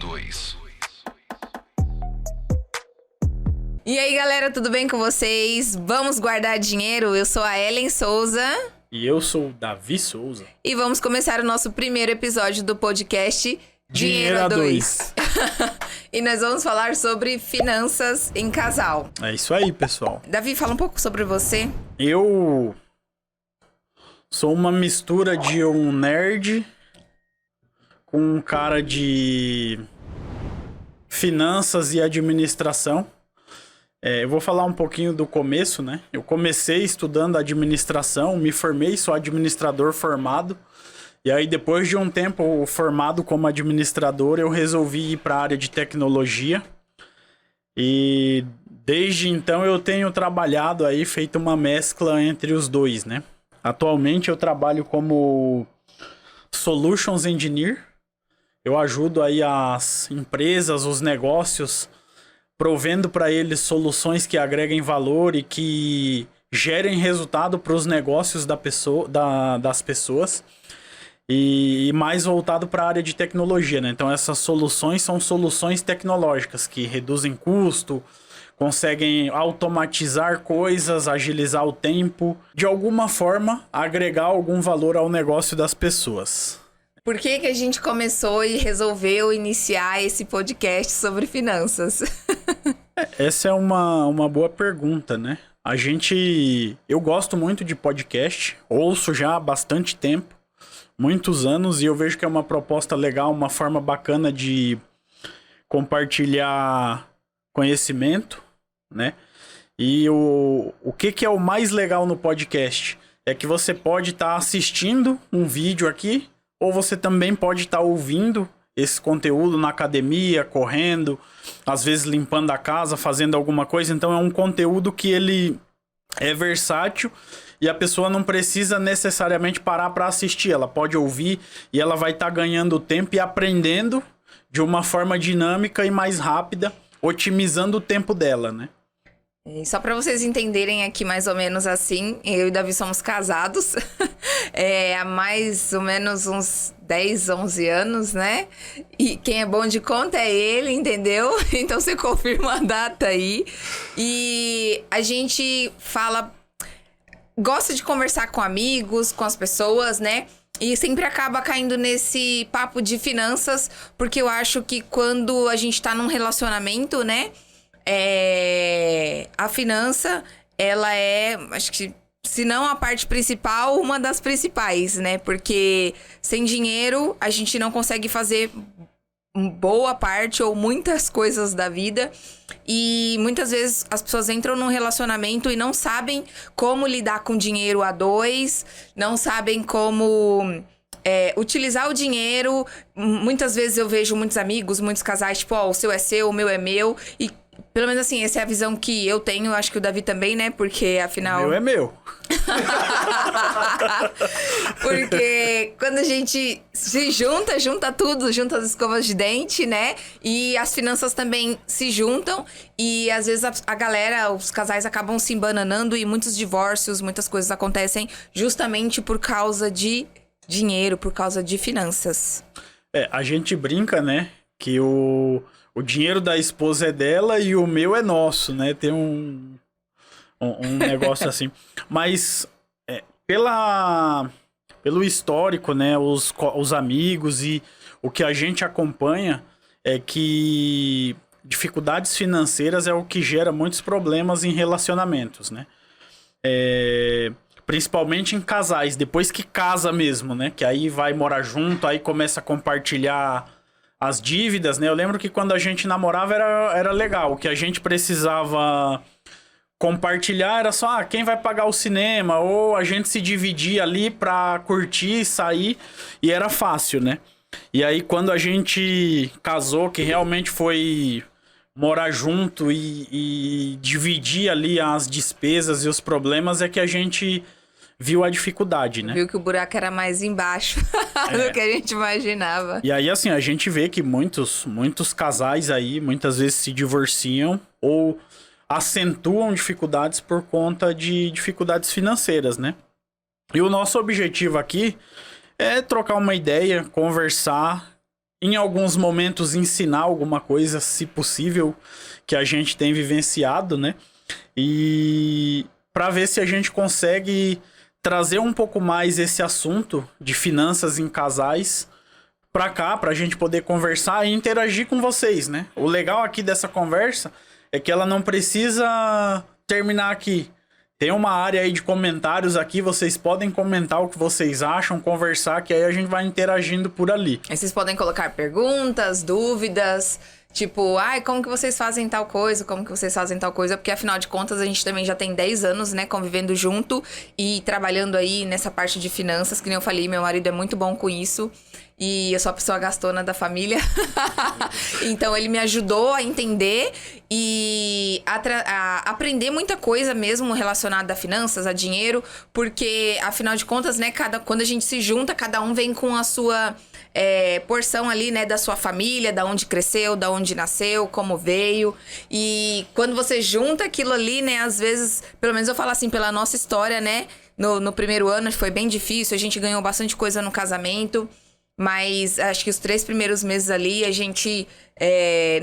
2. E aí, galera, tudo bem com vocês? Vamos guardar dinheiro? Eu sou a Ellen Souza. E eu sou o Davi Souza. E vamos começar o nosso primeiro episódio do podcast Dinheiro a dois. E nós vamos falar sobre finanças em casal. É isso aí, pessoal. Davi, fala um pouco sobre você. Eu sou uma mistura de um nerd com um cara de finanças e administração. Eu vou falar um pouquinho do começo, né? Eu comecei estudando administração, me formei, sou administrador formado. E aí, depois de um tempo formado como administrador, eu resolvi ir para a área de tecnologia. E desde então eu tenho trabalhado aí, feito uma mescla entre os dois, né? Atualmente eu trabalho como Solutions Engineer. Eu ajudo aí as empresas, os negócios, provendo para eles soluções que agreguem valor e que gerem resultado para os negócios das pessoas. E mais voltado para a área de tecnologia, né? Então essas soluções são soluções tecnológicas que reduzem custo, conseguem automatizar coisas, agilizar o tempo, de alguma forma agregar algum valor ao negócio das pessoas. Por que a gente começou e resolveu iniciar esse podcast sobre finanças? Essa é uma boa pergunta, né? Eu gosto muito de podcast, ouço já há bastante tempo, muitos anos, e eu vejo que é uma proposta legal, uma forma bacana de compartilhar conhecimento, né? E o que é o mais legal no podcast? É que você pode estar assistindo um vídeo aqui, ou você também pode estar ouvindo esse conteúdo na academia, correndo, às vezes limpando a casa, fazendo alguma coisa. Então é um conteúdo que ele é versátil e a pessoa não precisa necessariamente parar para assistir. Ela pode ouvir e ela vai estar ganhando tempo e aprendendo de uma forma dinâmica e mais rápida, otimizando o tempo dela, né? E só para vocês entenderem aqui mais ou menos assim, eu e o Davi somos casados há mais ou menos uns 10, 11 anos, né? E quem é bom de conta é ele, entendeu? Então você confirma a data aí. E a gente gosta de conversar com amigos, com as pessoas, né? E sempre acaba caindo nesse papo de finanças, porque eu acho que quando a gente tá num relacionamento, né? A finança, ela é, acho que, se não a parte principal, uma das principais, né? Porque sem dinheiro a gente não consegue fazer boa parte ou muitas coisas da vida. E muitas vezes as pessoas entram num relacionamento e não sabem como lidar com dinheiro a dois, não sabem como utilizar o dinheiro. Muitas vezes eu vejo muitos amigos, muitos casais, tipo, o seu é seu, o meu é meu. E pelo menos assim, essa é a visão que eu tenho, acho que o Davi também, né? Porque afinal... O meu é meu. Porque quando a gente se junta tudo, junta as escovas de dente, né? E as finanças também se juntam. E às vezes a galera, os casais acabam se embananando e muitos divórcios, muitas coisas acontecem justamente por causa de dinheiro, por causa de finanças. A gente brinca, né? Que o dinheiro da esposa é dela e o meu é nosso, né? Tem um negócio assim. Mas pelo histórico, né? Os amigos e o que a gente acompanha é que dificuldades financeiras é o que gera muitos problemas em relacionamentos, né? Principalmente em casais, depois que casa mesmo, né? Que aí vai morar junto, aí começa a compartilhar as dívidas, né? Eu lembro que quando a gente namorava era legal. O que a gente precisava compartilhar era só quem vai pagar o cinema, ou a gente se dividia ali pra curtir, sair, e era fácil, né? E aí quando a gente casou, que realmente foi morar junto e dividir ali as despesas e os problemas, é que a gente viu a dificuldade, né? Viu que o buraco era mais embaixo do que a gente imaginava. E aí, assim, a gente vê que muitos casais aí, muitas vezes se divorciam ou acentuam dificuldades por conta de dificuldades financeiras, né? E o nosso objetivo aqui é trocar uma ideia, conversar em alguns momentos, ensinar alguma coisa, se possível, que a gente tem vivenciado, né? E para ver se a gente consegue trazer um pouco mais esse assunto de finanças em casais pra cá, pra gente poder conversar e interagir com vocês, né? O legal aqui dessa conversa é que ela não precisa terminar aqui. Tem uma área aí de comentários aqui, vocês podem comentar o que vocês acham, conversar, que aí a gente vai interagindo por ali. Aí vocês podem colocar perguntas, dúvidas, tipo, ai, como que vocês fazem tal coisa, como que vocês fazem tal coisa, porque afinal de contas a gente também já tem 10 anos, né, convivendo junto e trabalhando aí nessa parte de finanças, que nem eu falei, meu marido é muito bom com isso. E eu sou a pessoa gastona da família. Então, ele me ajudou a entender e a aprender muita coisa mesmo relacionada a finanças, a dinheiro. Porque, afinal de contas, né, quando a gente se junta, cada um vem com a sua porção ali, né, da sua família, da onde cresceu, da onde nasceu, como veio. E quando você junta aquilo ali, né, às vezes, pelo menos eu falo assim, pela nossa história, né, no primeiro ano foi bem difícil, a gente ganhou bastante coisa no casamento. Mas acho que os 3 primeiros meses ali a gente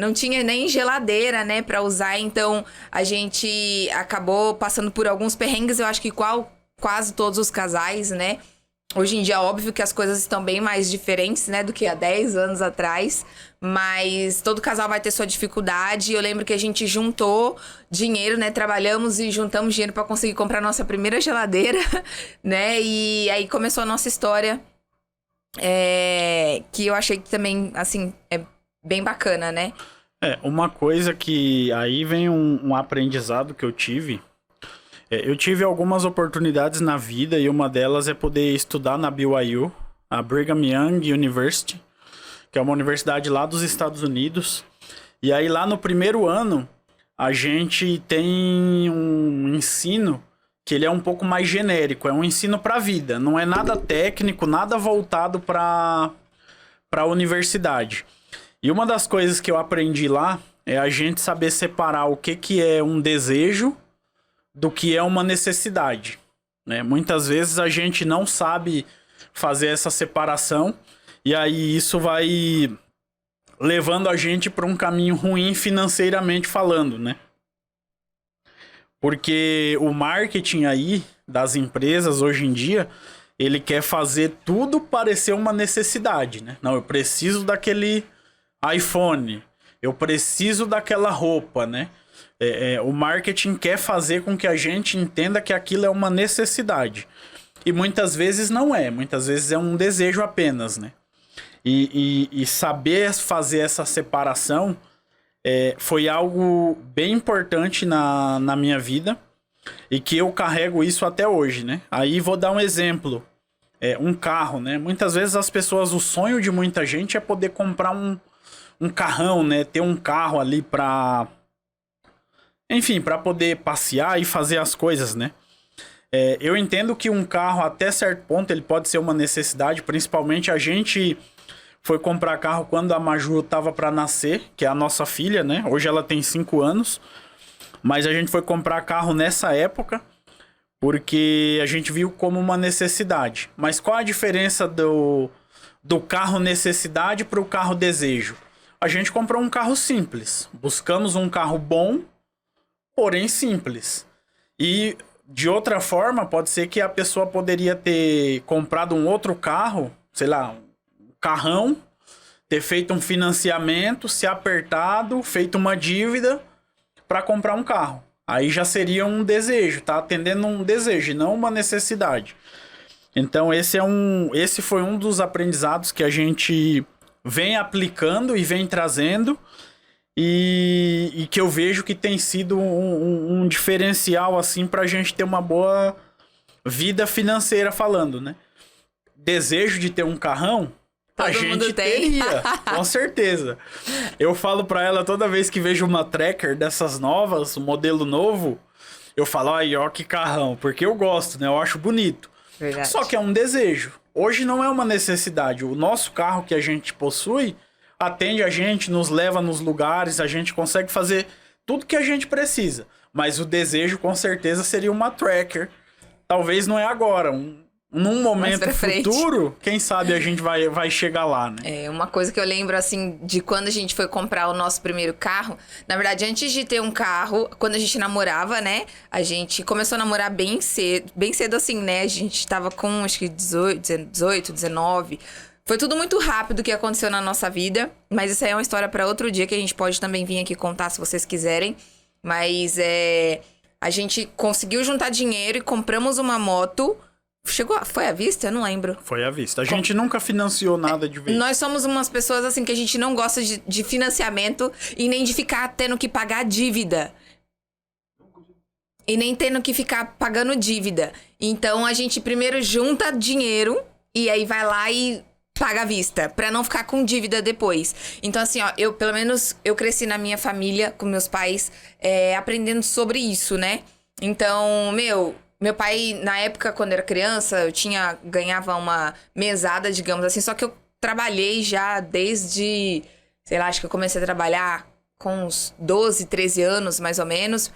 não tinha nem geladeira, né, pra usar. Então a gente acabou passando por alguns perrengues, eu acho que quase todos os casais, né. Hoje em dia, óbvio que as coisas estão bem mais diferentes, né, do que há 10 anos atrás. Mas todo casal vai ter sua dificuldade. Eu lembro que a gente juntou dinheiro, né, trabalhamos e juntamos dinheiro pra conseguir comprar a nossa primeira geladeira, né. E aí começou a nossa história. Que eu achei que também, assim, é bem bacana, né? Uma coisa que aí vem um aprendizado que eu tive. Eu tive algumas oportunidades na vida e uma delas é poder estudar na BYU, a Brigham Young University, que é uma universidade lá dos Estados Unidos. E aí lá no primeiro ano, a gente tem um ensino que ele é um pouco mais genérico, é um ensino para a vida, não é nada técnico, nada voltado para a universidade. E uma das coisas que eu aprendi lá é a gente saber separar o que é um desejo do que é uma necessidade, né? Muitas vezes a gente não sabe fazer essa separação e aí isso vai levando a gente para um caminho ruim financeiramente falando, né? Porque o marketing aí das empresas hoje em dia, ele quer fazer tudo parecer uma necessidade, né? Não, eu preciso daquele iPhone, eu preciso daquela roupa, né? O marketing quer fazer com que a gente entenda que aquilo é uma necessidade. E muitas vezes não é, muitas vezes é um desejo apenas, né? E saber fazer essa separação foi algo bem importante na minha vida e que eu carrego isso até hoje, né? Aí vou dar um exemplo. Um carro, né? Muitas vezes as pessoas, o sonho de muita gente é poder comprar um carrão, né? Ter um carro ali pra... Enfim, pra poder passear e fazer as coisas, né? Eu entendo que um carro, até certo ponto, ele pode ser uma necessidade, principalmente a gente... Foi comprar carro quando a Maju tava para nascer, que é a nossa filha, né? Hoje ela tem 5 anos. Mas a gente foi comprar carro nessa época, porque a gente viu como uma necessidade. Mas qual a diferença do carro necessidade para o carro desejo? A gente comprou um carro simples. Buscamos um carro bom, porém simples. E de outra forma, pode ser que a pessoa poderia ter comprado um outro carro, sei lá, carrão, ter feito um financiamento, se apertado, feito uma dívida para comprar um carro. Aí já seria um desejo, tá atendendo um desejo, não uma necessidade. Então esse foi um dos aprendizados que a gente vem aplicando e vem trazendo e que eu vejo que tem sido um diferencial assim para a gente ter uma boa vida financeira falando, né? Desejo de ter um carrão, a gente teria, com certeza. Eu falo pra ela toda vez que vejo uma tracker dessas novas, um modelo novo, eu falo, ai, ó que carrão, porque eu gosto, né? Eu acho bonito. Verdade. Só que é um desejo. Hoje não é uma necessidade. O nosso carro que a gente possui atende a gente, nos leva nos lugares, a gente consegue fazer tudo que a gente precisa. Mas o desejo, com certeza, seria uma tracker. Talvez não é agora, num momento pra frente. futuro, quem sabe a gente vai chegar lá, né? É, uma coisa que eu lembro, assim, de quando a gente foi comprar o nosso primeiro carro. Na verdade, antes de ter um carro, quando a gente namorava, né? A gente começou a namorar bem cedo assim, né? A gente tava com, acho que 18, 19. Foi tudo muito rápido que aconteceu na nossa vida. Mas isso aí é uma história pra outro dia, que a gente pode também vir aqui contar, se vocês quiserem. Mas, a gente conseguiu juntar dinheiro e compramos uma moto. Foi à vista? Eu não lembro. Foi à vista. A gente nunca financiou nada de vez. Nós somos umas pessoas, assim, que a gente não gosta de financiamento e nem de ficar tendo que pagar dívida. E nem tendo que ficar pagando dívida. Então, a gente primeiro junta dinheiro e aí vai lá e paga à vista, pra não ficar com dívida depois. Então, assim, ó, pelo menos, eu cresci na minha família, com meus pais, aprendendo sobre isso, né? Então, meu pai, na época, quando era criança, ganhava uma mesada, digamos assim, só que eu trabalhei já desde, sei lá, acho que eu comecei a trabalhar com uns 12, 13 anos, mais ou menos,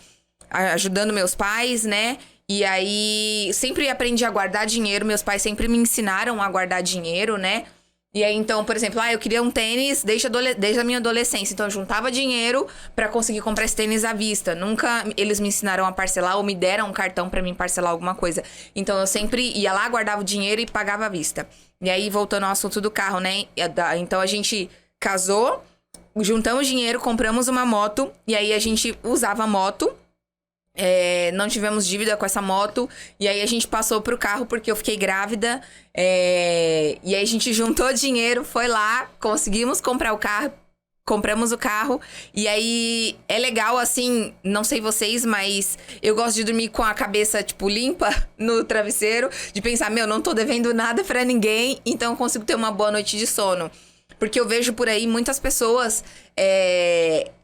ajudando meus pais, né? E aí, sempre aprendi a guardar dinheiro, meus pais sempre me ensinaram a guardar dinheiro, né? E aí, então, por exemplo, eu queria um tênis desde a minha adolescência. Então, eu juntava dinheiro pra conseguir comprar esse tênis à vista. Nunca eles me ensinaram a parcelar ou me deram um cartão pra mim parcelar alguma coisa. Então, eu sempre ia lá, guardava o dinheiro e pagava à vista. E aí, voltando ao assunto do carro, né? Então, a gente casou, juntamos dinheiro, compramos uma moto. E aí, a gente usava a moto. Não tivemos dívida com essa moto. E aí a gente passou pro carro porque eu fiquei grávida. E aí a gente juntou dinheiro, foi lá, conseguimos comprar o carro. Compramos o carro. E aí é legal, assim, não sei vocês, mas eu gosto de dormir com a cabeça, tipo, limpa no travesseiro. De pensar, não tô devendo nada pra ninguém, então eu consigo ter uma boa noite de sono. Porque eu vejo por aí muitas pessoas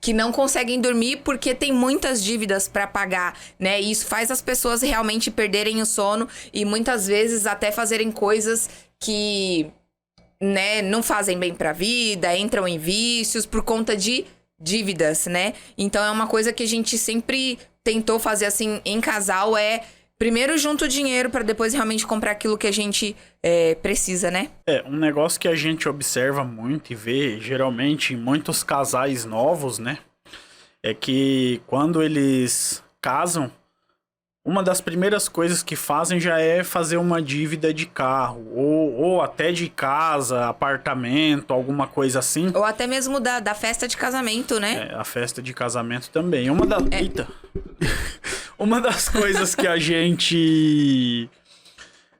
que não conseguem dormir porque tem muitas dívidas pra pagar, né? E isso faz as pessoas realmente perderem o sono e muitas vezes até fazerem coisas que, né, não fazem bem pra vida, entram em vícios por conta de dívidas, né? Então é uma coisa que a gente sempre tentou fazer assim em casal, primeiro junta o dinheiro pra depois realmente comprar aquilo que a gente precisa, né? Um negócio que a gente observa muito e vê, geralmente, em muitos casais novos, né? É que quando eles casam, uma das primeiras coisas que fazem já é fazer uma dívida de carro. Ou até de casa, apartamento, alguma coisa assim. Ou até mesmo da festa de casamento, né? A festa de casamento também. Eita! Uma das coisas que a gente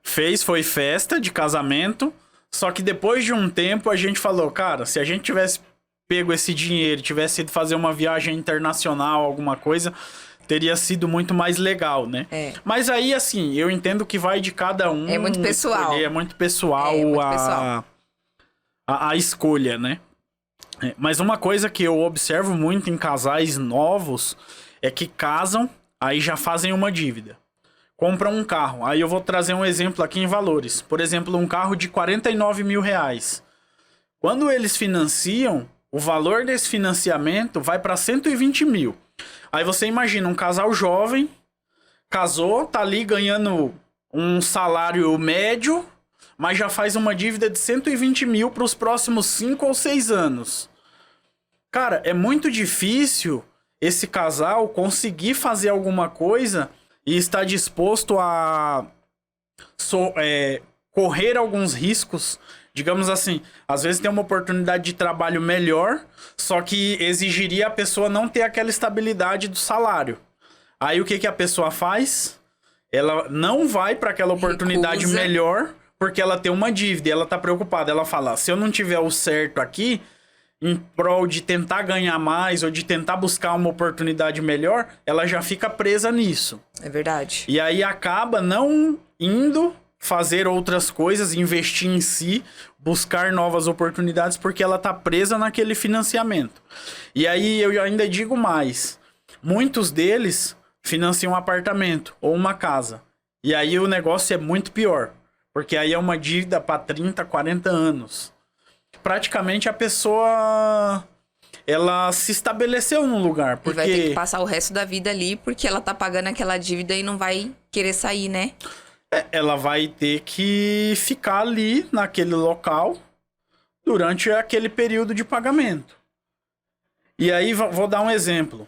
fez foi festa de casamento, só que depois de um tempo a gente falou, cara, se a gente tivesse pego esse dinheiro, tivesse ido fazer uma viagem internacional, alguma coisa, teria sido muito mais legal, né? Mas aí, assim, eu entendo que vai de cada um. É muito pessoal. É muito pessoal, a escolha, né? Mas uma coisa que eu observo muito em casais novos é que casam, aí já fazem uma dívida. Compram um carro. Aí eu vou trazer um exemplo aqui em valores. Por exemplo, um carro de 49 mil reais. Quando eles financiam, o valor desse financiamento vai para 120 mil. Aí você imagina um casal jovem, casou, tá ali ganhando um salário médio, mas já faz uma dívida de 120 mil para os próximos 5 ou 6 anos. Cara, é muito difícil esse casal conseguir fazer alguma coisa e estar disposto a correr alguns riscos. Digamos assim, às vezes tem uma oportunidade de trabalho melhor, só que exigiria a pessoa não ter aquela estabilidade do salário. Aí o que a pessoa faz? Ela não vai para aquela oportunidade melhor porque ela tem uma dívida, ela tá preocupada. Ela fala, se eu não tiver o certo aqui, em prol de tentar ganhar mais ou de tentar buscar uma oportunidade melhor, ela já fica presa nisso. É verdade. E aí acaba não indo fazer outras coisas, investir em si, buscar novas oportunidades, porque ela tá presa naquele financiamento. E aí eu ainda digo mais, muitos deles financiam um apartamento ou uma casa. E aí o negócio é muito pior, porque aí é uma dívida para 30, 40 anos. Praticamente a pessoa, ela se estabeleceu num lugar. Porque... E vai ter que passar o resto da vida ali, porque ela tá pagando aquela dívida e não vai querer sair, né? Ela vai ter que ficar ali naquele local durante aquele período de pagamento. E aí, vou dar um exemplo.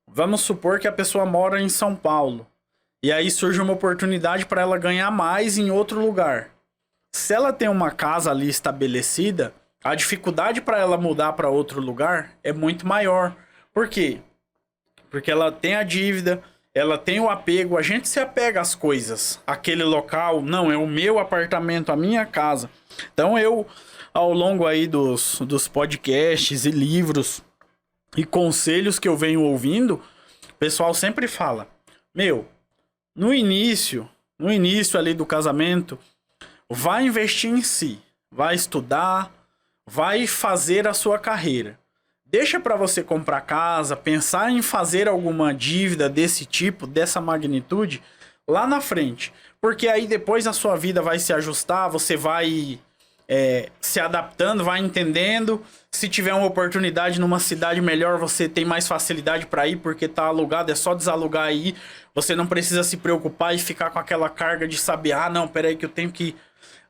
Vamos supor que a pessoa mora em São Paulo. E aí surge uma oportunidade para ela ganhar mais em outro lugar. Se ela tem uma casa ali estabelecida, a dificuldade para ela mudar para outro lugar é muito maior. Por quê? Porque ela tem a dívida, ela tem o apego, a gente se apega às coisas. Aquele local, não, é o meu apartamento, a minha casa. Então eu, ao longo aí dos podcasts e livros e conselhos que eu venho ouvindo, o pessoal sempre fala, no início ali do casamento, vai investir em si, vai estudar, vai fazer a sua carreira. Deixa para você comprar casa, pensar em fazer alguma dívida desse tipo, dessa magnitude, lá na frente. Porque aí depois a sua vida vai se ajustar, você vai se adaptando, vai entendendo. Se tiver uma oportunidade numa cidade melhor, você tem mais facilidade para ir, porque tá alugado, é só desalugar aí. Você não precisa se preocupar e ficar com aquela carga de saber, não, peraí que eu tenho que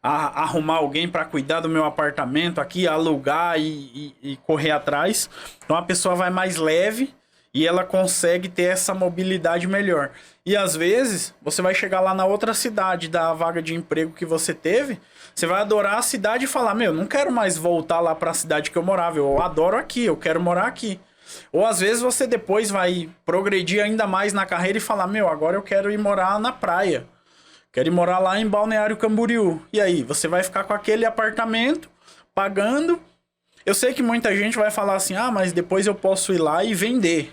arrumar alguém para cuidar do meu apartamento aqui, alugar e correr atrás. Então a pessoa vai mais leve e ela consegue ter essa mobilidade melhor. E às vezes você vai chegar lá na outra cidade da vaga de emprego que você teve, você vai adorar a cidade e falar, não quero mais voltar lá para a cidade que eu morava, eu adoro aqui, eu quero morar aqui. Ou às vezes você depois vai progredir ainda mais na carreira e falar, agora eu quero ir morar na praia. Quero ir morar lá em Balneário Camboriú. E aí, você vai ficar com aquele apartamento, pagando. Eu sei que muita gente vai falar assim, mas depois eu posso ir lá e vender.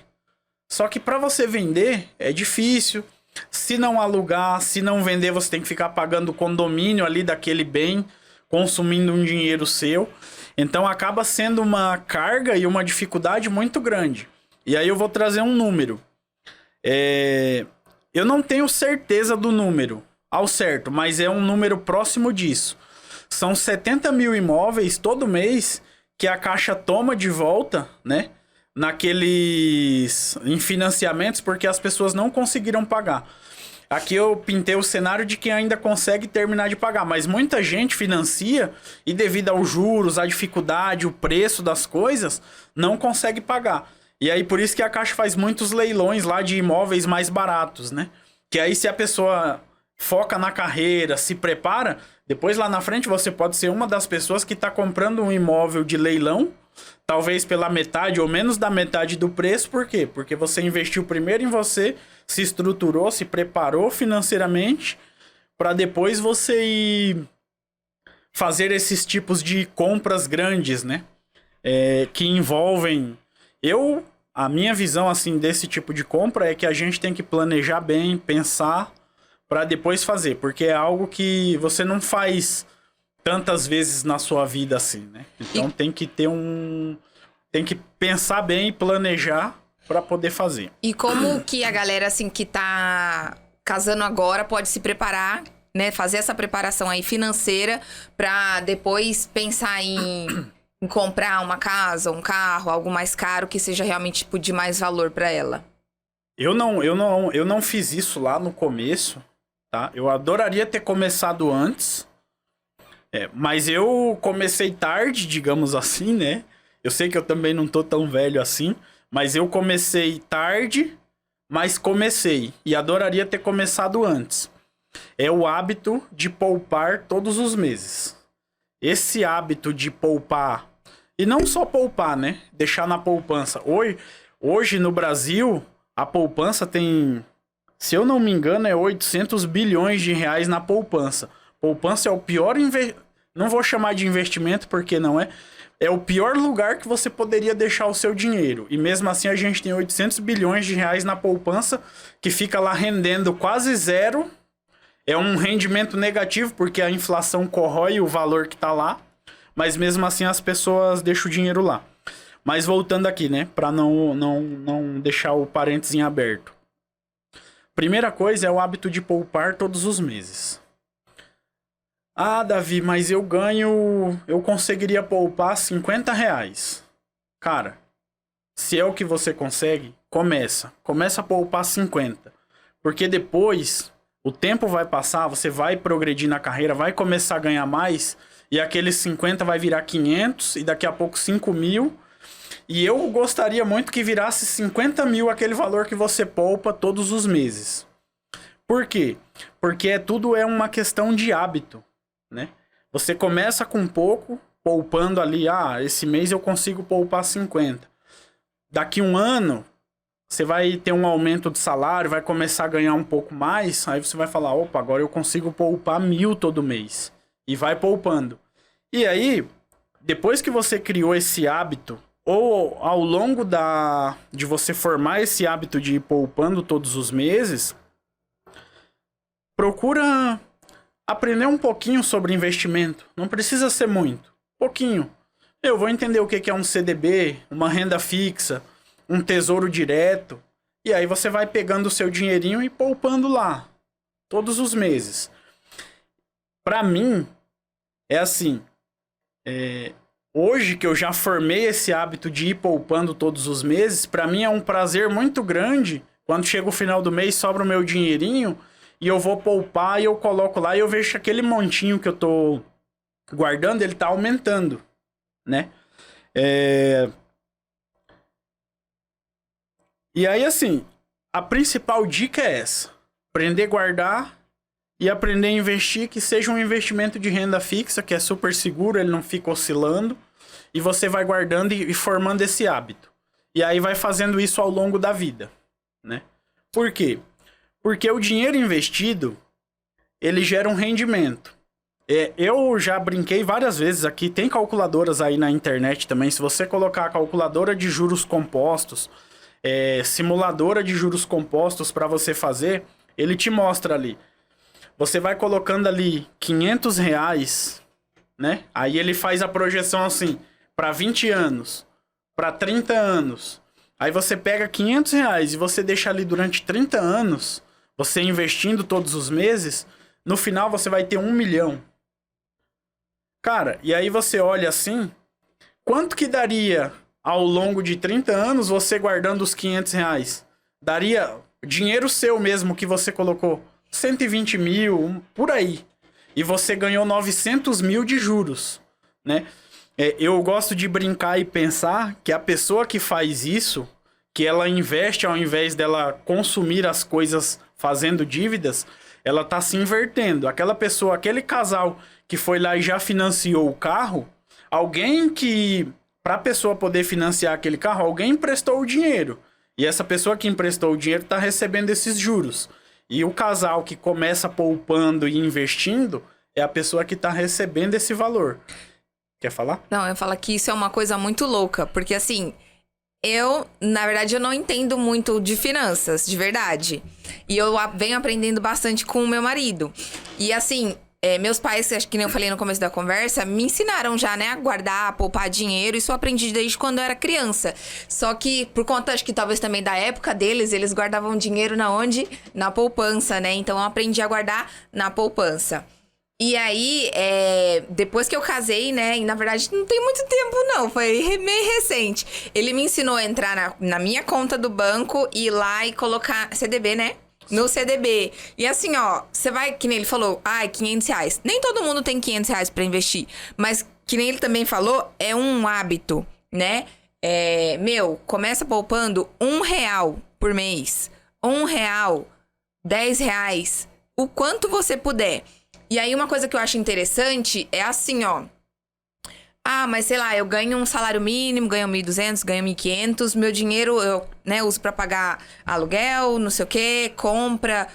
Só que para você vender, é difícil. Se não alugar, se não vender, você tem que ficar pagando o condomínio ali daquele bem, consumindo um dinheiro seu. Então acaba sendo uma carga e uma dificuldade muito grande. E aí eu vou trazer um número. Eu não tenho certeza do número ao certo, mas é um número próximo disso. São 70 mil imóveis todo mês que a Caixa toma de volta, né? Em financiamentos, porque as pessoas não conseguiram pagar. Aqui eu pintei o cenário de quem ainda consegue terminar de pagar, mas muita gente financia e devido aos juros, à dificuldade, o preço das coisas, não consegue pagar. E aí por isso que a Caixa faz muitos leilões lá de imóveis mais baratos, né? Que aí se a pessoa foca na carreira, se prepara, depois lá na frente você pode ser uma das pessoas que está comprando um imóvel de leilão, talvez pela metade ou menos da metade do preço. Por quê? Porque você investiu primeiro em você, se estruturou, se preparou financeiramente, para depois você ir fazer esses tipos de compras grandes, né? Que envolvem... A minha visão assim desse tipo de compra é que a gente tem que planejar bem, pensar para depois fazer, porque é algo que você não faz tantas vezes na sua vida assim, né? Então tem que ter tem que pensar bem e planejar para poder fazer. E como que a galera assim que tá casando agora pode se preparar, né? Fazer essa preparação aí financeira para depois pensar em comprar uma casa, um carro, algo mais caro que seja realmente tipo, de mais valor para ela? Eu não fiz isso lá no começo, tá? Eu adoraria ter começado antes, mas eu comecei tarde, digamos assim, né? Eu sei que eu também não tô tão velho assim, mas eu comecei tarde, mas comecei. E adoraria ter começado antes. É o hábito de poupar todos os meses. Esse hábito de poupar, e não só poupar, né? Deixar na poupança. Hoje no Brasil, a poupança tem, se eu não me engano, 800 bilhões de reais na poupança. Poupança é o pior não vou chamar de investimento porque não é. É o pior lugar que você poderia deixar o seu dinheiro. E mesmo assim a gente tem 800 bilhões de reais na poupança que fica lá rendendo quase zero. É um rendimento negativo porque a inflação corrói o valor que tá lá. Mas mesmo assim as pessoas deixam o dinheiro lá. Mas voltando aqui, né? Para não deixar o parênteses em aberto. Primeira coisa é o hábito de poupar todos os meses. Ah, Davi, mas eu conseguiria poupar 50 reais. Cara, se é o que você consegue, começa a poupar 50. Porque depois O tempo vai passar, você vai progredir na carreira, vai começar a ganhar mais, e aqueles 50 vai virar 500, e daqui a pouco 5 mil. E eu gostaria muito que virasse 50 mil aquele valor que você poupa todos os meses. Por quê? Porque tudo é uma questão de hábito, né? Você começa com pouco, poupando ali, esse mês eu consigo poupar 50. Daqui um ano, você vai ter um aumento de salário, vai começar a ganhar um pouco mais, aí você vai falar, opa, agora eu consigo poupar 1.000 todo mês. E vai poupando. E aí, depois que você criou esse hábito, ou ao longo de você formar esse hábito de ir poupando todos os meses, procura aprender um pouquinho sobre investimento. Não precisa ser muito. Pouquinho. Eu vou entender o que é um CDB, uma renda fixa, um tesouro direto. E aí você vai pegando o seu dinheirinho e poupando lá. Todos os meses. Pra mim, é assim. Hoje que eu já formei esse hábito de ir poupando todos os meses, pra mim é um prazer muito grande. Quando chega o final do mês, sobra o meu dinheirinho e eu vou poupar e eu coloco lá e eu vejo que aquele montinho que eu tô guardando, ele tá aumentando, né? E aí, assim, a principal dica é essa. Aprender a guardar e aprender a investir, que seja um investimento de renda fixa, que é super seguro, ele não fica oscilando. E você vai guardando e formando esse hábito. E aí vai fazendo isso ao longo da vida, né? Por quê? Porque o dinheiro investido, ele gera um rendimento. Eu já brinquei várias vezes aqui, tem calculadoras aí na internet também. Se você colocar a calculadora de juros compostos, simuladora de juros compostos para você fazer, ele te mostra ali. Você vai colocando ali R$500, né? Aí ele faz a projeção assim, para 20 anos, para 30 anos. Aí você pega R$500 e você deixa ali durante 30 anos, você investindo todos os meses, no final você vai ter 1 milhão. Cara, e aí você olha assim, quanto que daria ao longo de 30 anos você guardando os R$500? Daria dinheiro seu mesmo que você colocou 120 mil, por aí. E você ganhou 900 mil de juros, né? Eu gosto de brincar e pensar que a pessoa que faz isso, que ela investe ao invés dela consumir as coisas fazendo dívidas, ela tá se invertendo. Aquela pessoa, aquele casal que foi lá e já financiou o carro, alguém que, pra pessoa poder financiar aquele carro, alguém emprestou o dinheiro. E essa pessoa que emprestou o dinheiro tá recebendo esses juros. E o casal que começa poupando e investindo é a pessoa que tá recebendo esse valor. Quer falar? Não, eu falo que isso é uma coisa muito louca, porque assim, na verdade, eu não entendo muito de finanças, de verdade. E eu venho aprendendo bastante com o meu marido. E assim, meus pais, acho que nem eu falei no começo da conversa, me ensinaram já, né, a guardar, a poupar dinheiro. Isso eu aprendi desde quando eu era criança. Só que, por conta, acho que talvez também da época deles, eles guardavam dinheiro na onde? Na poupança, né? Então eu aprendi a guardar na poupança. E aí, depois que eu casei, né? E na verdade não tem muito tempo, não. Foi meio recente. Ele me ensinou a entrar na minha conta do banco e ir lá e colocar CDB, né? No CDB. E assim, ó, você vai, que nem ele falou, R$500. Nem todo mundo tem R$500 pra investir. Mas, que nem ele também falou, é um hábito, né? Começa poupando R$1 por mês. R$1, R$10. O quanto você puder. E aí, uma coisa que eu acho interessante é assim, ó. Mas sei lá, eu ganho um salário mínimo, ganho 1.200, ganho 1.500. Meu dinheiro eu, né, uso pra pagar aluguel, não sei o quê, compra,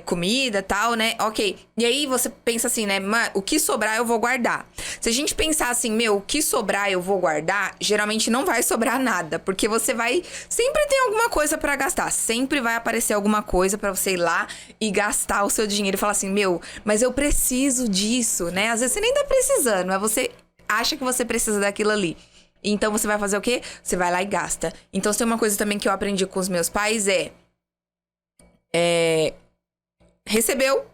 comida e tal, né? Ok. E aí você pensa assim, né? O que sobrar eu vou guardar. Se a gente pensar assim, o que sobrar eu vou guardar, geralmente não vai sobrar nada. Porque você vai... Sempre tem alguma coisa pra gastar. Sempre vai aparecer alguma coisa pra você ir lá e gastar o seu dinheiro. E falar assim, mas eu preciso disso, né? Às vezes você nem tá precisando, mas você... acha que você precisa daquilo ali. Então, você vai fazer o quê? Você vai lá e gasta. Então, se tem uma coisa também que eu aprendi com os meus pais recebeu,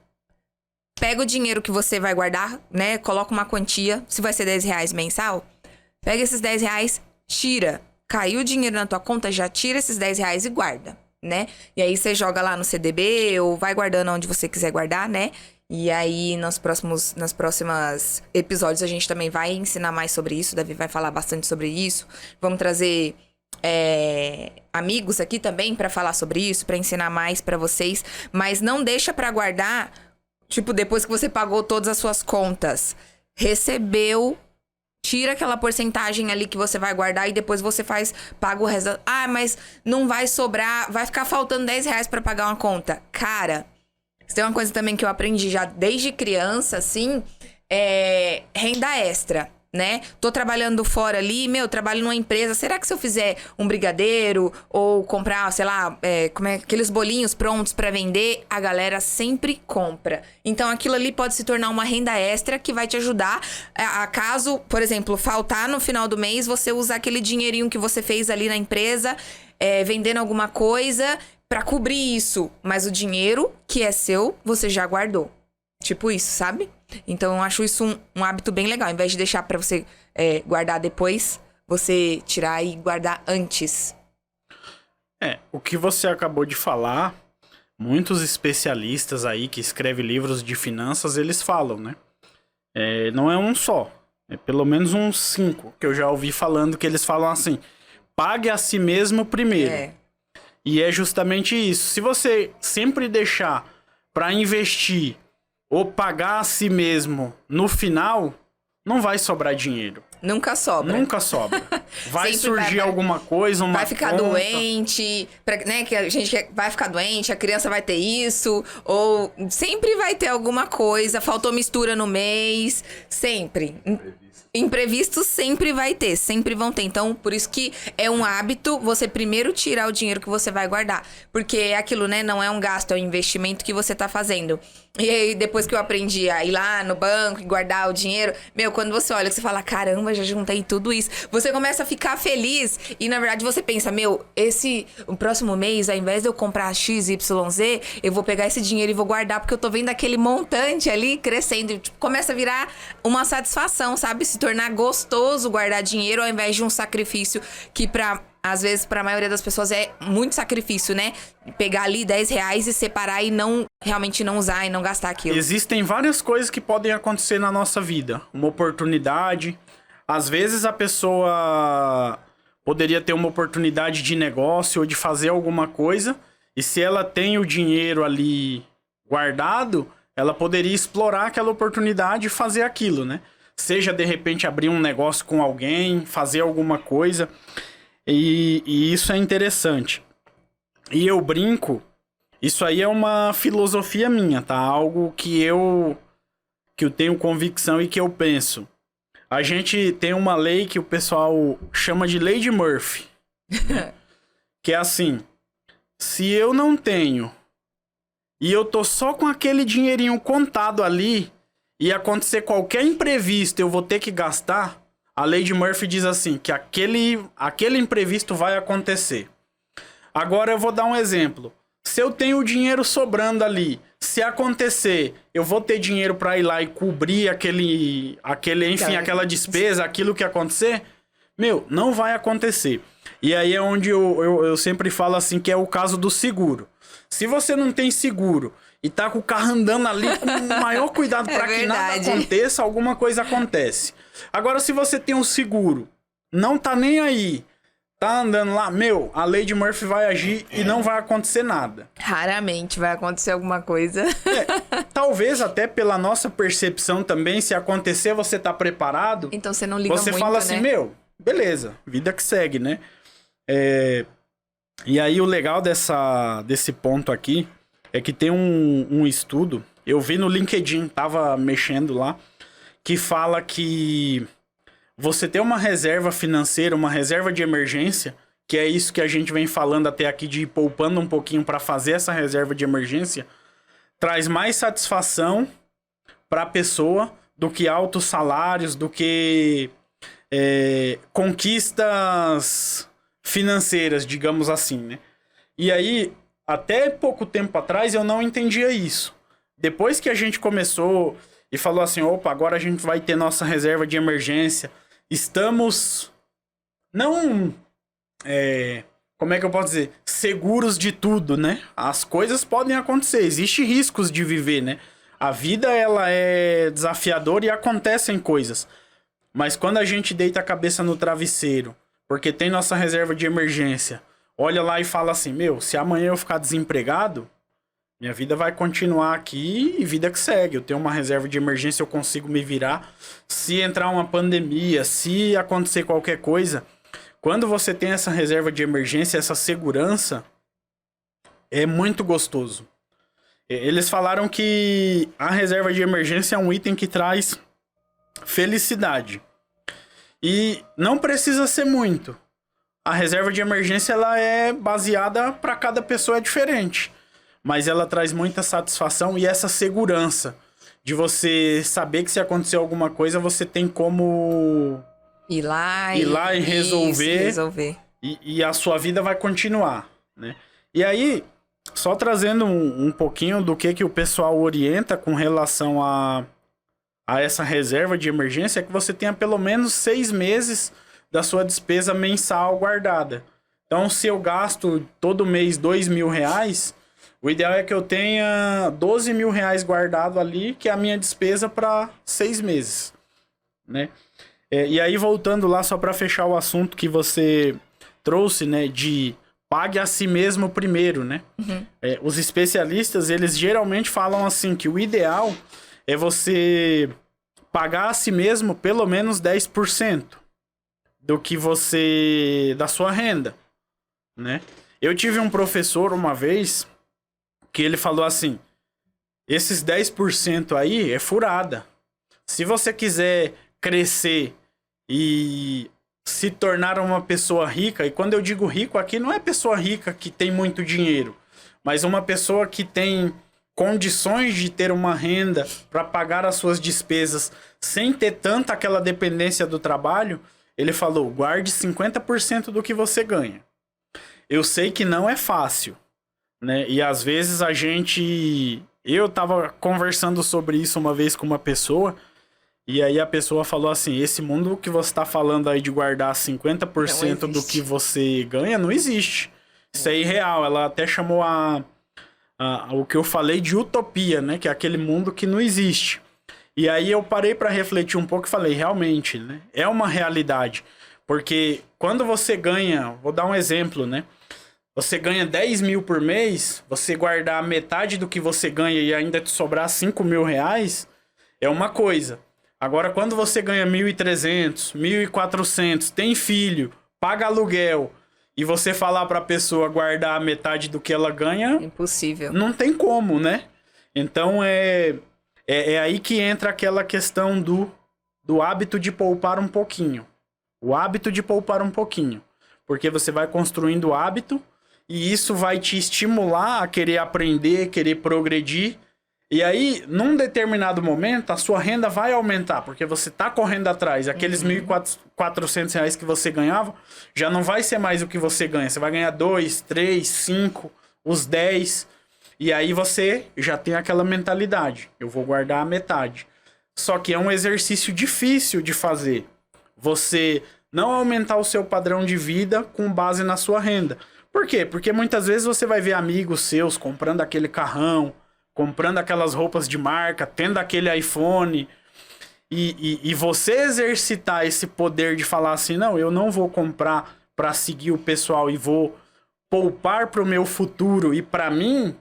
pega o dinheiro que você vai guardar, né? Coloca uma quantia, se vai ser R$10 mensal, pega esses R$10, tira. Caiu o dinheiro na tua conta, já tira esses R$10 e guarda, né? E aí você joga lá no CDB ou vai guardando onde você quiser guardar, né? E aí, nas próximas episódios, a gente também vai ensinar mais sobre isso. O Davi vai falar bastante sobre isso. Vamos trazer amigos aqui também pra falar sobre isso, pra ensinar mais pra vocês. Mas não deixa pra guardar, tipo, depois que você pagou todas as suas contas. Recebeu, tira aquela porcentagem ali que você vai guardar e depois você paga o resto. Ah, mas não vai sobrar, vai ficar faltando R$10 pra pagar uma conta. Cara... Isso tem uma coisa também que eu aprendi já desde criança, assim, renda extra, né? Tô trabalhando fora ali, trabalho numa empresa, será que se eu fizer um brigadeiro ou comprar, sei lá, aqueles bolinhos prontos pra vender, a galera sempre compra. Então, aquilo ali pode se tornar uma renda extra que vai te ajudar a caso, por exemplo, faltar no final do mês, você usar aquele dinheirinho que você fez ali na empresa, vendendo alguma coisa... Pra cobrir isso, mas o dinheiro que é seu, você já guardou. Tipo isso, sabe? Então, eu acho isso um hábito bem legal. Ao invés de deixar pra você guardar depois, você tirar e guardar antes. O que você acabou de falar, muitos especialistas aí que escrevem livros de finanças, eles falam, né? Não é um só. É pelo menos uns 5 que eu já ouvi falando que eles falam assim. Pague a si mesmo primeiro. E é justamente isso. Se você sempre deixar para investir ou pagar a si mesmo no final, não vai sobrar dinheiro. Nunca sobra. Nunca sobra. Vai surgir alguma coisa, uma vai ficar conta. Doente, né? Que a gente vai ficar doente, a criança vai ter isso. Ou sempre vai ter alguma coisa. Faltou mistura no mês. Sempre. Imprevisto sempre vai ter, sempre vão ter. Então, por isso que é um hábito você primeiro tirar o dinheiro que você vai guardar. Porque é aquilo, né? Não é um gasto, é um investimento que você tá fazendo. E aí, depois que eu aprendi a ir lá no banco e guardar o dinheiro... quando você olha, você fala, caramba, já juntei tudo isso. Você começa a ficar feliz e, na verdade, você pensa, o próximo mês, ao invés de eu comprar XYZ, eu vou pegar esse dinheiro e vou guardar, porque eu tô vendo aquele montante ali crescendo. E, começa a virar uma satisfação, sabe? Se tornar gostoso guardar dinheiro ao invés de um sacrifício que, às vezes, pra maioria das pessoas é muito sacrifício, né? Pegar ali R$10 e separar e realmente não usar e não gastar aquilo. Existem várias coisas que podem acontecer na nossa vida. Uma oportunidade. Às vezes a pessoa poderia ter uma oportunidade de negócio ou de fazer alguma coisa. E se ela tem o dinheiro ali guardado, ela poderia explorar aquela oportunidade e fazer aquilo, né? Seja, de repente, abrir um negócio com alguém, fazer alguma coisa. E isso é interessante. E eu brinco, isso aí é uma filosofia minha, tá? Algo que eu tenho convicção e que eu penso. A gente tem uma lei que o pessoal chama de lei de Murphy. Que é assim, se eu não tenho e eu tô só com aquele dinheirinho contado ali e acontecer qualquer imprevisto, eu vou ter que gastar... A lei de Murphy diz assim, que aquele imprevisto vai acontecer. Agora eu vou dar um exemplo. Se eu tenho dinheiro sobrando ali, se acontecer, eu vou ter dinheiro para ir lá e cobrir aquela despesa, aquilo que acontecer? Não vai acontecer. E aí é onde eu sempre falo assim, que é o caso do seguro. Se você não tem seguro e tá com o carro andando ali com o maior cuidado para que nada aconteça, alguma coisa acontece. Agora, se você tem um seguro, não tá nem aí, tá andando lá, a lei de Murphy vai agir e não vai acontecer nada. Raramente vai acontecer alguma coisa. Talvez até pela nossa percepção também, se acontecer, você tá preparado. Então você não liga muito, né? Você fala assim, beleza, vida que segue, né? E aí o legal desse ponto aqui é que tem um estudo, eu vi no LinkedIn, tava mexendo lá, que fala que você ter uma reserva financeira, uma reserva de emergência, que é isso que a gente vem falando até aqui de ir poupando um pouquinho para fazer essa reserva de emergência, traz mais satisfação para a pessoa do que altos salários, do que conquistas financeiras, digamos assim, né? E aí, até pouco tempo atrás, eu não entendia isso. Depois que a gente começou e falou assim, opa, agora a gente vai ter nossa reserva de emergência, estamos... Não... como é que eu posso dizer? seguros de tudo, né? As coisas podem acontecer, existem riscos de viver, né? A vida, ela é desafiadora e acontecem coisas. Mas quando a gente deita a cabeça no travesseiro, porque tem nossa reserva de emergência, olha lá e fala assim, meu, se amanhã eu ficar desempregado, minha vida vai continuar aqui e vida que segue. Eu tenho uma reserva de emergência, eu consigo me virar. Se entrar uma pandemia, se acontecer qualquer coisa, quando você tem essa reserva de emergência, essa segurança, é muito gostoso. Eles falaram que a reserva de emergência é um item que traz felicidade. E não precisa ser muito. A reserva de emergência, ela é baseada para cada pessoa, é diferente. Mas ela traz muita satisfação e essa segurança de você saber que se acontecer alguma coisa, você tem como ir lá e resolver. E a sua vida vai continuar, né? E aí, só trazendo um pouquinho do que o pessoal orienta com relação a essa reserva de emergência, é que você tenha pelo menos 6 meses da sua despesa mensal guardada. Então, se eu gasto todo mês R$2.000, o ideal é que eu tenha R$12.000 guardado ali, que é a minha despesa para 6 meses, né? E aí, voltando lá, só para fechar o assunto que você trouxe, né, de pague a si mesmo primeiro, né? Uhum. Os especialistas, eles geralmente falam assim, que o ideal é você pagar a si mesmo pelo menos 10% do que da sua renda, né? Eu tive um professor uma vez que ele falou assim, esses 10% aí é furada. Se você quiser crescer e se tornar uma pessoa rica, e quando eu digo rico aqui, não é pessoa rica que tem muito dinheiro, mas uma pessoa que tem condições de ter uma renda para pagar as suas despesas sem ter tanta aquela dependência do trabalho, ele falou, guarde 50% do que você ganha. Eu sei que não é fácil, né? E às vezes eu tava conversando sobre isso uma vez com uma pessoa, e aí a pessoa falou assim, esse mundo que você tá falando aí de guardar 50% do que você ganha, não existe. Isso é irreal. Ela até chamou o que eu falei de utopia, né? Que é aquele mundo que não existe. E aí eu parei para refletir um pouco e falei, realmente, né? É uma realidade. Porque quando você ganha, vou dar um exemplo, né? Você ganha 10 mil por mês, você guardar metade do que você ganha e ainda te sobrar 5 mil reais, é uma coisa. Agora, quando você ganha 1.300, 1.400, tem filho, paga aluguel, e você falar pra pessoa guardar a metade do que ela ganha... Impossível. Não tem como, né? Então, é aí que entra aquela questão do hábito de poupar um pouquinho. O hábito de poupar um pouquinho. Porque você vai construindo o hábito e isso vai te estimular a querer aprender, querer progredir. E aí, num determinado momento, a sua renda vai aumentar, porque você tá correndo atrás. Aqueles R$1.400 que você ganhava, já não vai ser mais o que você ganha. Você vai ganhar 2, 3, 5, os 10. E aí você já tem aquela mentalidade. Eu vou guardar a metade. Só que é um exercício difícil de fazer. Você não aumentar o seu padrão de vida com base na sua renda. Por quê? Porque muitas vezes você vai ver amigos seus comprando aquele carrão, comprando aquelas roupas de marca, tendo aquele iPhone, e você exercitar esse poder de falar assim, não, eu não vou comprar para seguir o pessoal e vou poupar para o meu futuro e para mim,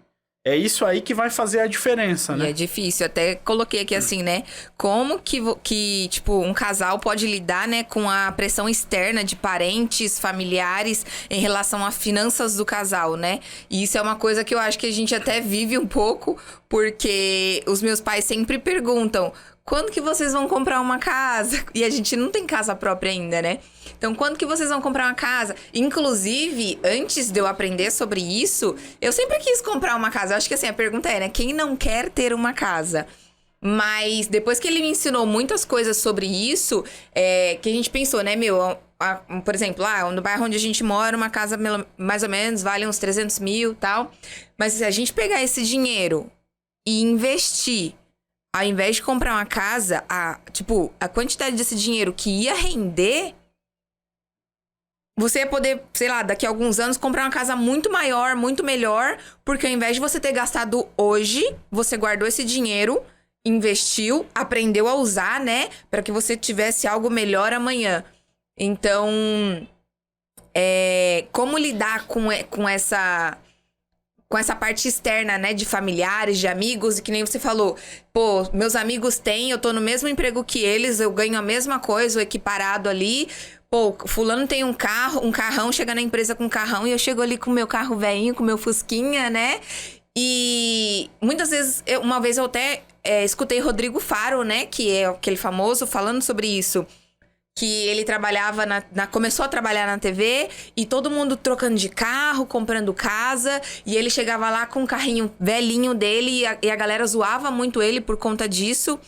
é isso aí que vai fazer a diferença, né? E é difícil, até coloquei aqui assim, né? Como que, tipo, um casal pode lidar, né, com a pressão externa de parentes, familiares, em relação às finanças do casal, né? E isso é uma coisa que eu acho que a gente até vive um pouco, porque os meus pais sempre perguntam, quando que vocês vão comprar uma casa? E a gente não tem casa própria ainda, né? Então, quando que vocês vão comprar uma casa? Inclusive, antes de eu aprender sobre isso, eu sempre quis comprar uma casa. Eu acho que assim, a pergunta é, né? Quem não quer ter uma casa? Mas depois que ele me ensinou muitas coisas sobre isso, que a gente pensou, né, meu... por exemplo, no bairro onde a gente mora, uma casa mais ou menos vale uns 300 mil e tal. Mas se a gente pegar esse dinheiro e investir, ao invés de comprar uma casa, a quantidade desse dinheiro que ia render você ia poder, sei lá, daqui a alguns anos, comprar uma casa muito maior, muito melhor, porque ao invés de você ter gastado hoje, você guardou esse dinheiro, investiu, aprendeu a usar, né? Para que você tivesse algo melhor amanhã. Então, como lidar com essa parte externa, né? De familiares, de amigos, e que nem você falou. Pô, meus amigos têm, eu tô no mesmo emprego que eles, eu ganho a mesma coisa, o equiparado ali. Pô, fulano tem um carrão, chega na empresa com um carrão, e eu chego ali com o meu carro velhinho, com o meu fusquinha, né? E muitas vezes, uma vez eu até escutei Rodrigo Faro, né? Que é aquele famoso, falando sobre isso. Que ele trabalhava começou a trabalhar na TV e todo mundo trocando de carro, comprando casa. E ele chegava lá com um carrinho velhinho dele e a galera zoava muito ele por conta disso.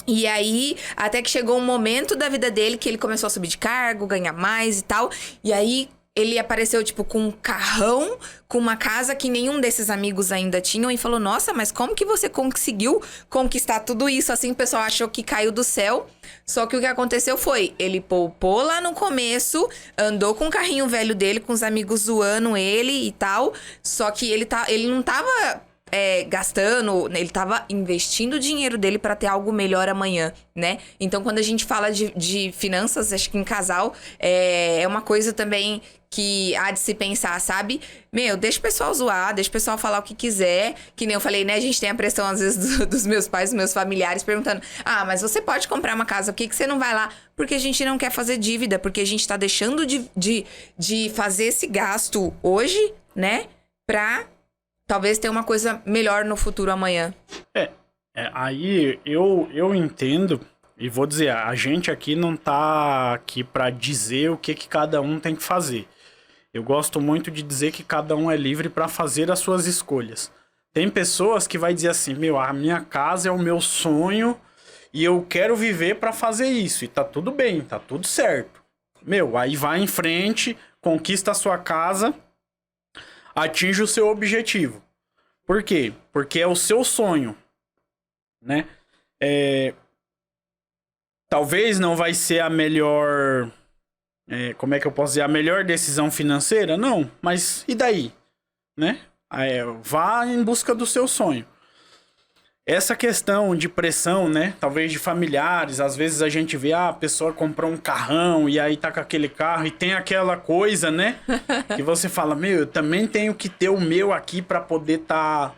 E aí, até que chegou um momento da vida dele que ele começou a subir de cargo, ganhar mais e tal. E aí, ele apareceu, tipo, com um carrão, com uma casa que nenhum desses amigos ainda tinham. E falou, nossa, mas como que você conseguiu conquistar tudo isso? Assim, o pessoal achou que caiu do céu. Só que o que aconteceu foi, ele poupou lá no começo, andou com o carrinho velho dele, com os amigos zoando ele e tal. Só que ele não tava gastando, ele tava investindo o dinheiro dele pra ter algo melhor amanhã, né? Então, quando a gente fala de finanças, acho que em casal, é uma coisa também que há de se pensar, sabe? Meu, deixa o pessoal zoar, deixa o pessoal falar o que quiser. Que nem eu falei, né? A gente tem a pressão, às vezes, dos meus pais, dos meus familiares, perguntando: ah, mas você pode comprar uma casa, por que você não vai lá? Porque a gente não quer fazer dívida, porque a gente tá deixando de fazer esse gasto hoje, né? Pra talvez ter uma coisa melhor no futuro amanhã. Aí eu entendo. E vou dizer, a gente aqui não tá aqui pra dizer o que cada um tem que fazer. Eu gosto muito de dizer que cada um é livre pra fazer as suas escolhas. Tem pessoas que vai dizer assim, a minha casa é o meu sonho e eu quero viver pra fazer isso. E tá tudo bem, tá tudo certo. Aí vai em frente, conquista a sua casa, atinge o seu objetivo. Por quê? Porque é o seu sonho, né? Talvez não vai ser a melhor... como é que eu posso dizer? A melhor decisão financeira? Não, mas e daí? Né? Vá em busca do seu sonho. Essa questão de pressão, né? Talvez de familiares. Às vezes a gente vê, a pessoa comprou um carrão e aí tá com aquele carro e tem aquela coisa, né? Que você fala, eu também tenho que ter o meu aqui pra poder tá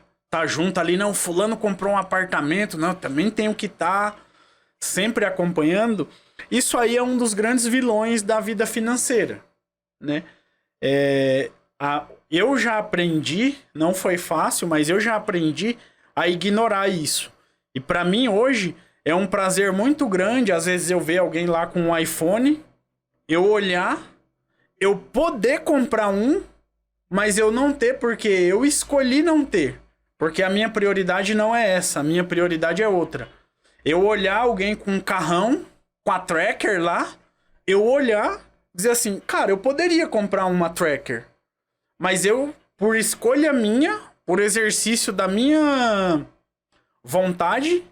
junto ali. Não, fulano comprou um apartamento. Não, também tenho que sempre acompanhando. Isso aí é um dos grandes vilões da vida financeira, né? Eu já aprendi, não foi fácil, mas eu já aprendi a ignorar isso. E pra mim hoje é um prazer muito grande, às vezes eu ver alguém lá com um iPhone, eu olhar, eu poder comprar um, mas eu não ter porque eu escolhi não ter. Porque a minha prioridade não é essa, a minha prioridade é outra. Eu olhar alguém com um carrão, com a tracker lá, eu olhar, dizer assim, cara, eu poderia comprar uma tracker, mas eu, por escolha minha, por exercício da minha vontade,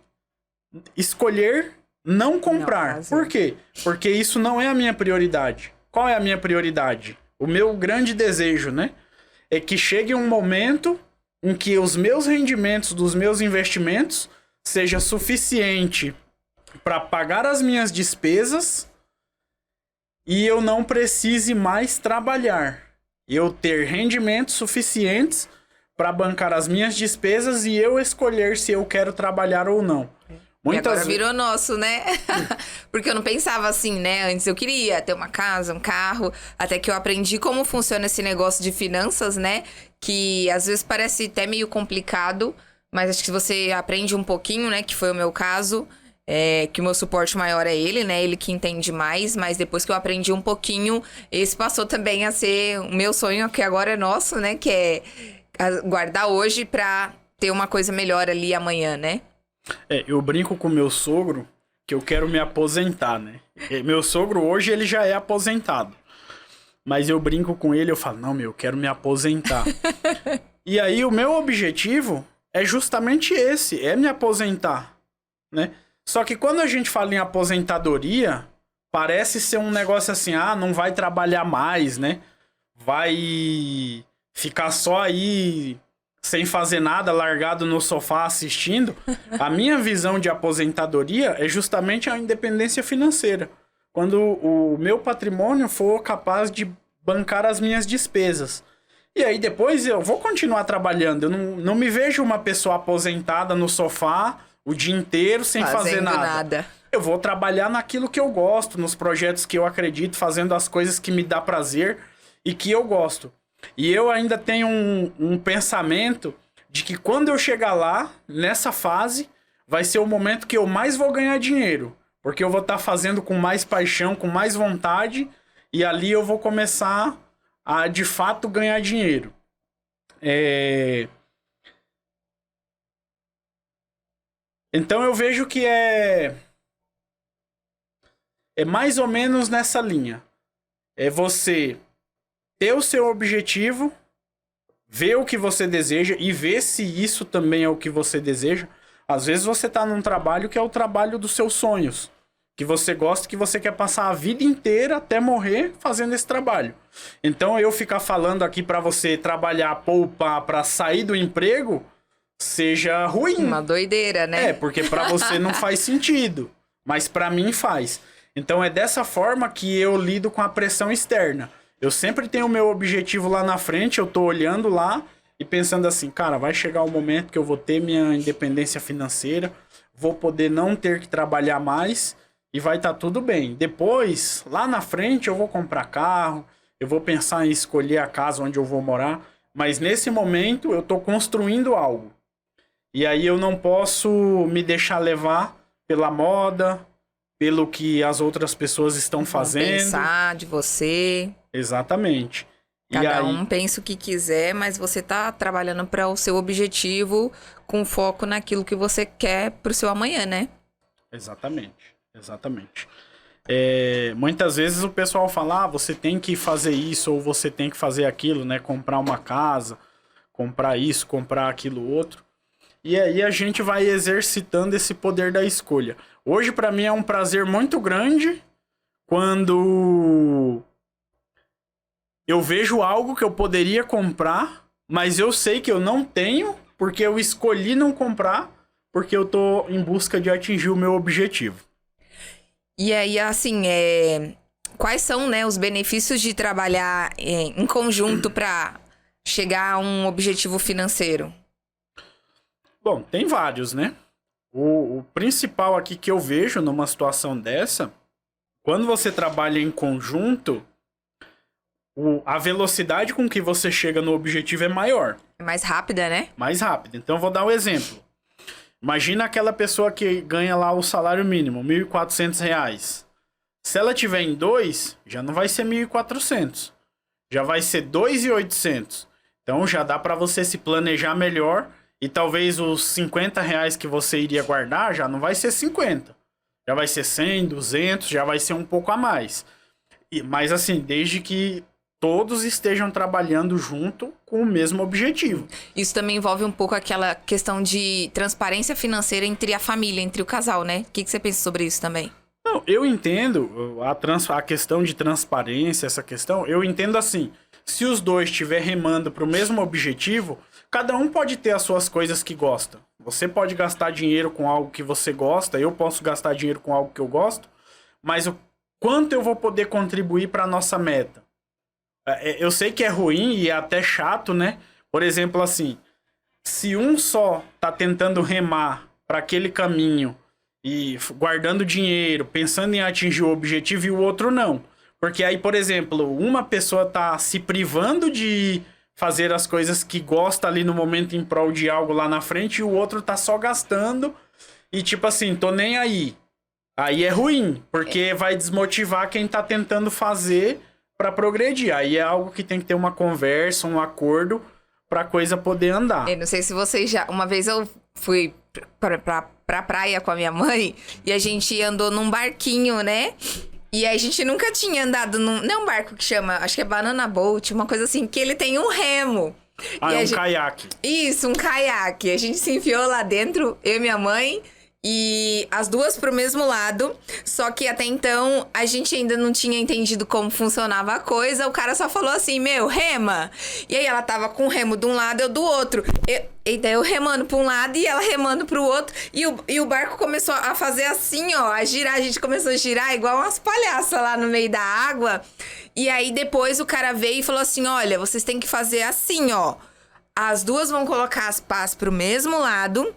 escolher não comprar. Por quê? Porque isso não é a minha prioridade. Qual é a minha prioridade? O meu grande desejo, né? É que chegue um momento em que os meus rendimentos dos meus investimentos seja suficiente para pagar as minhas despesas e eu não precise mais trabalhar. Eu ter rendimentos suficientes para bancar as minhas despesas e eu escolher se eu quero trabalhar ou não. E agora virou nosso, né? Porque eu não pensava assim, né? Antes eu queria ter uma casa, um carro, até que eu aprendi como funciona esse negócio de finanças, né? Que às vezes parece até meio complicado, mas acho que se você aprende um pouquinho, né? Que foi o meu caso, que o meu suporte maior é ele, né? Ele que entende mais, mas depois que eu aprendi um pouquinho, esse passou também a ser o meu sonho, que agora é nosso, né? Que é guardar hoje pra ter uma coisa melhor ali amanhã, né? Eu brinco com meu sogro que eu quero me aposentar, né? Meu sogro hoje ele já é aposentado. Mas eu brinco com ele, eu falo, não, eu quero me aposentar. E aí o meu objetivo é justamente esse, é me aposentar, né? Só que quando a gente fala em aposentadoria, parece ser um negócio assim, não vai trabalhar mais, né? Vai ficar só aí sem fazer nada, largado no sofá assistindo. A minha visão de aposentadoria é justamente a independência financeira. Quando o meu patrimônio for capaz de bancar as minhas despesas. E aí depois eu vou continuar trabalhando. Eu não me vejo uma pessoa aposentada no sofá o dia inteiro sem fazer nada. Eu vou trabalhar naquilo que eu gosto, nos projetos que eu acredito, fazendo as coisas que me dá prazer e que eu gosto. E eu ainda tenho um pensamento de que quando eu chegar lá, nessa fase, vai ser o momento que eu mais vou ganhar dinheiro. Porque eu vou estar fazendo com mais paixão, com mais vontade, e ali eu vou começar a, de fato, ganhar dinheiro. Então eu vejo que é mais ou menos nessa linha. É você ter o seu objetivo, ver o que você deseja e ver se isso também é o que você deseja. Às vezes você tá num trabalho que é o trabalho dos seus sonhos, que você gosta, que você quer passar a vida inteira até morrer fazendo esse trabalho. Então eu ficar falando aqui pra você trabalhar, poupar pra sair do emprego, seja ruim. Uma doideira, né? Porque pra você não faz sentido, mas pra mim faz. Então é dessa forma que eu lido com a pressão externa. Eu sempre tenho o meu objetivo lá na frente, eu tô olhando lá e pensando assim, cara, vai chegar o momento que eu vou ter minha independência financeira, vou poder não ter que trabalhar mais e vai estar tudo bem. Depois, lá na frente, eu vou comprar carro, eu vou pensar em escolher a casa onde eu vou morar, mas nesse momento eu tô construindo algo. E aí eu não posso me deixar levar pela moda, pelo que as outras pessoas estão fazendo. Pensar de você. Exatamente. Cada um pensa o que quiser, mas você tá trabalhando para o seu objetivo com foco naquilo que você quer pro seu amanhã, né? Exatamente. Muitas vezes o pessoal fala, você tem que fazer isso ou você tem que fazer aquilo, né? Comprar uma casa, comprar isso, comprar aquilo outro. E aí a gente vai exercitando esse poder da escolha. Hoje, para mim, é um prazer muito grande quando eu vejo algo que eu poderia comprar, mas eu sei que eu não tenho, porque eu escolhi não comprar, porque eu tô em busca de atingir o meu objetivo. E aí, assim, quais são, né, os benefícios de trabalhar em conjunto para chegar a um objetivo financeiro? Bom, tem vários, né? O principal aqui que eu vejo numa situação dessa, quando você trabalha em conjunto, a velocidade com que você chega no objetivo é maior. É mais rápida, né? Mais rápida. Então, eu vou dar um exemplo. Imagina aquela pessoa que ganha lá o salário mínimo, R$ 1.400. Se ela tiver em 2, já não vai ser 1.400. Já vai ser 2.800. Então, já dá para você se planejar melhor. E talvez os R$ 50 que você iria guardar já não vai ser 50. Já vai ser 100, 200, já vai ser um pouco a mais. Mas assim, desde que todos estejam trabalhando junto com o mesmo objetivo. Isso também envolve um pouco aquela questão de transparência financeira entre a família, entre o casal, né? O que você pensa sobre isso também? Não, eu entendo a questão de transparência, essa questão, eu entendo assim, se os dois estiverem remando para o mesmo objetivo, cada um pode ter as suas coisas que gosta. Você pode gastar dinheiro com algo que você gosta, eu posso gastar dinheiro com algo que eu gosto, mas o quanto eu vou poder contribuir para a nossa meta? Eu sei que é ruim e é até chato, né? Por exemplo, assim, se um só tá tentando remar para aquele caminho e guardando dinheiro, pensando em atingir o objetivo e o outro não. Porque aí, por exemplo, uma pessoa tá se privando de fazer as coisas que gosta ali no momento em prol de algo lá na frente e o outro tá só gastando e tipo assim, tô nem aí. Aí é ruim, porque vai desmotivar quem tá tentando fazer para progredir. Aí é algo que tem que ter uma conversa, um acordo pra coisa poder andar. Eu não sei se vocês já... Uma vez eu fui pra praia com a minha mãe e a gente andou num barquinho, né? E a gente nunca tinha andado num... Não é um barco que chama... Acho que é Banana Boat, uma coisa assim, que ele tem um remo. É um caiaque. Isso, um caiaque. A gente se enfiou lá dentro, eu e minha mãe... E as duas pro mesmo lado. Só que até então a gente ainda não tinha entendido como funcionava a coisa. O cara só falou assim: meu, rema. E aí ela tava com o remo de um lado, eu do outro. E daí eu remando pra um lado e ela remando pro outro. E o barco começou a fazer assim, ó, a girar. A gente começou a girar igual umas palhaças lá no meio da água. E aí depois o cara veio e falou assim: olha, vocês têm que fazer assim, ó. As duas vão colocar as pás pro mesmo lado.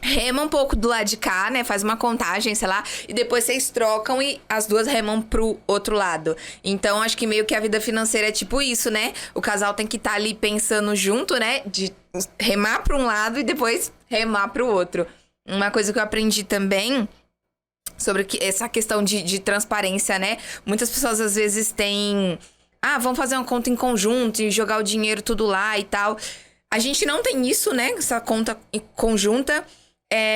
Rema um pouco do lado de cá, né? Faz uma contagem, sei lá. E depois vocês trocam e as duas remam pro outro lado. Então, acho que meio que a vida financeira é tipo isso, né? O casal tem que estar ali pensando junto, né? De remar pra um lado e depois remar pro outro. Uma coisa que eu aprendi também sobre essa questão de transparência, né? Muitas pessoas, às vezes, têm... Ah, vamos fazer uma conta em conjunto e jogar o dinheiro tudo lá e tal. A gente não tem isso, né? Essa conta conjunta...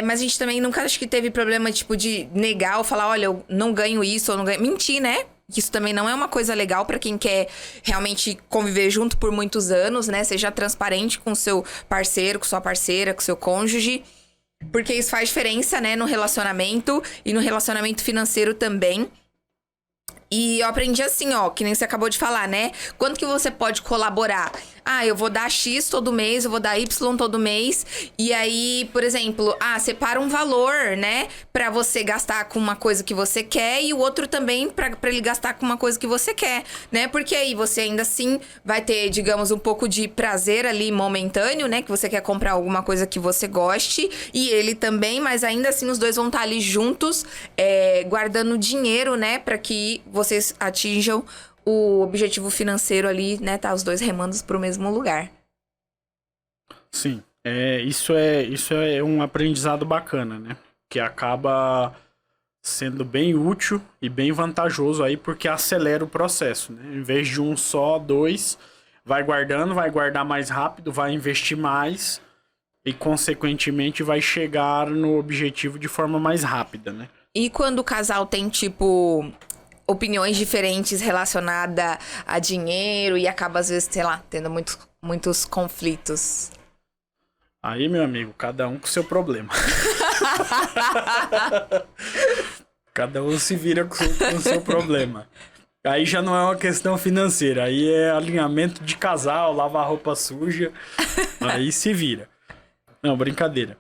mas a gente também nunca acho que teve problema, tipo, de negar ou falar, olha, eu não ganho isso, ou não ganho... Mentir, né? Isso também não é uma coisa legal pra quem quer realmente conviver junto por muitos anos, né? Seja transparente com o seu parceiro, com sua parceira, com seu cônjuge. Porque isso faz diferença, né? No relacionamento e no relacionamento financeiro também. E eu aprendi assim, ó, que nem você acabou de falar, né? Quanto que você pode colaborar? Ah, eu vou dar X todo mês, eu vou dar Y todo mês. E aí, por exemplo, separa um valor, né? Pra você gastar com uma coisa que você quer e o outro também pra ele gastar com uma coisa que você quer, né? Porque aí você ainda assim vai ter, digamos, um pouco de prazer ali momentâneo, né? Que você quer comprar alguma coisa que você goste e ele também, mas ainda assim os dois vão estar ali juntos, guardando dinheiro, né? Pra que vocês atinjam o objetivo financeiro ali, né? Tá os dois remando pro mesmo lugar. Sim, isso é um aprendizado bacana, né? Que acaba sendo bem útil e bem vantajoso aí, porque acelera o processo, né? Em vez de um só, dois, vai guardando, vai guardar mais rápido, vai investir mais e, consequentemente, vai chegar no objetivo de forma mais rápida, né? E quando o casal tem, tipo... opiniões diferentes relacionadas a dinheiro e acaba, às vezes, sei lá, tendo muitos conflitos. Aí, meu amigo, cada um com seu problema. Cada um se vira com o seu problema. Aí já não é uma questão financeira, aí é alinhamento de casal, lavar roupa suja, aí se vira. Não, brincadeira.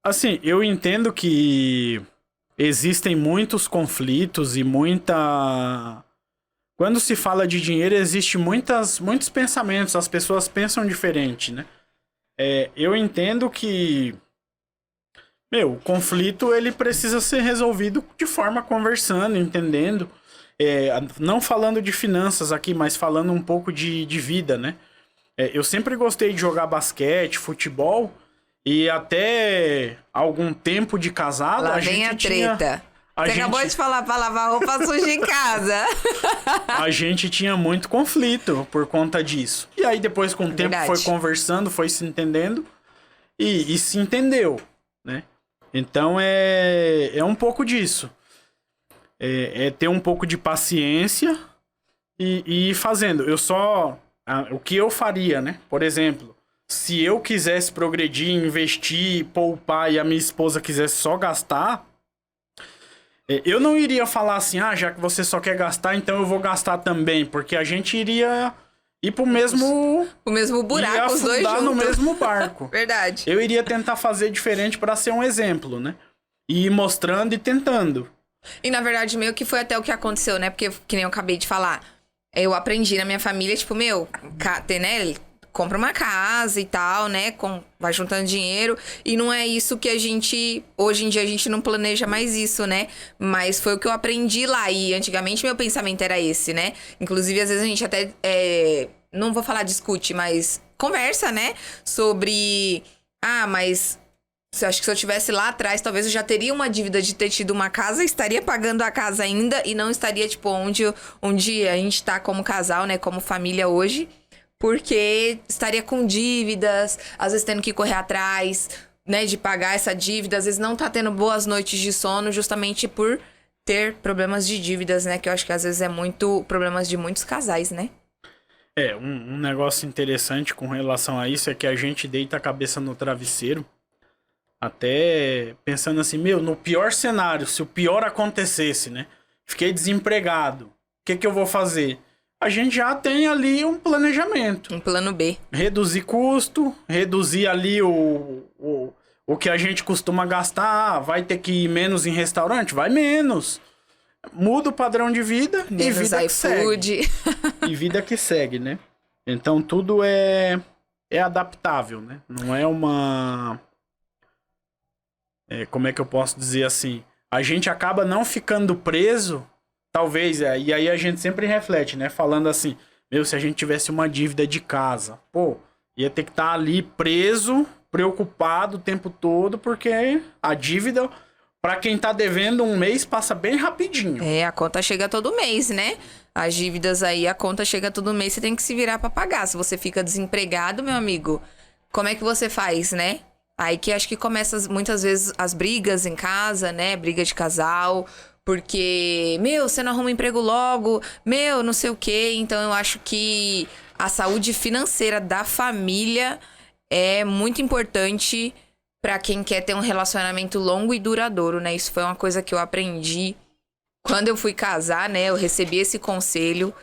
Assim, eu entendo que existem muitos conflitos e muita... Quando se fala de dinheiro, existe muitos pensamentos. As pessoas pensam diferente, né? Eu entendo que... o conflito, ele precisa ser resolvido de forma conversando, entendendo. Não falando de finanças aqui, mas falando um pouco de vida, né? Eu sempre gostei de jogar basquete, futebol... E até algum tempo de casado, lá vem a treta. Você acabou de falar pra lavar roupa suja em casa. A gente tinha muito conflito por conta disso. E aí depois, com o tempo, foi conversando, foi se entendendo. E se entendeu, né? Então, é um pouco disso. É ter um pouco de paciência e ir fazendo. O que eu faria, né? Por exemplo... Se eu quisesse progredir, investir, poupar e a minha esposa quisesse só gastar, eu não iria falar assim, já que você só quer gastar, então eu vou gastar também, porque a gente iria ir pro mesmo... O mesmo buraco, os dois juntos. No mesmo barco. Verdade. Eu iria tentar fazer diferente para ser um exemplo, né? E ir mostrando e tentando. E na verdade, meio que foi até o que aconteceu, né? Porque, que nem eu acabei de falar, eu aprendi na minha família, tipo, né? Compra uma casa e tal, né? Vai juntando dinheiro. E não é isso que a gente... Hoje em dia a gente não planeja mais isso, né? Mas foi o que eu aprendi lá. E antigamente meu pensamento era esse, né? Inclusive, às vezes a gente até... não vou falar discute, mas conversa, né? Sobre... mas... Acho que se eu tivesse lá atrás, talvez eu já teria uma dívida de ter tido uma casa, estaria pagando a casa ainda e não estaria, tipo, onde a gente tá como casal, né? Como família hoje. Porque estaria com dívidas, às vezes tendo que correr atrás, né, de pagar essa dívida. Às vezes não tá tendo boas noites de sono justamente por ter problemas de dívidas, né? Que eu acho que às vezes é muito problemas de muitos casais, né? Um negócio interessante com relação a isso é que a gente deita a cabeça no travesseiro. Até pensando assim, no pior cenário, se o pior acontecesse, né? Fiquei desempregado. O que eu vou fazer? A gente já tem ali um planejamento. Um plano B. Reduzir custo, reduzir ali o que a gente costuma gastar. Vai ter que ir menos em restaurante? Vai menos. Muda o padrão de vida menos e vida iFood. que segue. E vida que segue, né? Então tudo é adaptável, né? Não é uma... como é que eu posso dizer assim? A gente acaba não ficando preso, talvez, e aí a gente sempre reflete, né? Falando assim, se a gente tivesse uma dívida de casa, ia ter que estar ali preso, preocupado o tempo todo, porque a dívida, pra quem tá devendo um mês, passa bem rapidinho. A conta chega todo mês, né? As dívidas aí, a conta chega todo mês, você tem que se virar pra pagar. Se você fica desempregado, meu amigo, como é que você faz, né? Aí que acho que começa muitas vezes as brigas em casa, né? Briga de casal, porque, você não arruma emprego logo, não sei o quê. Então eu acho que a saúde financeira da família é muito importante pra quem quer ter um relacionamento longo e duradouro, né? Isso foi uma coisa que eu aprendi quando eu fui casar, né? Eu recebi esse conselho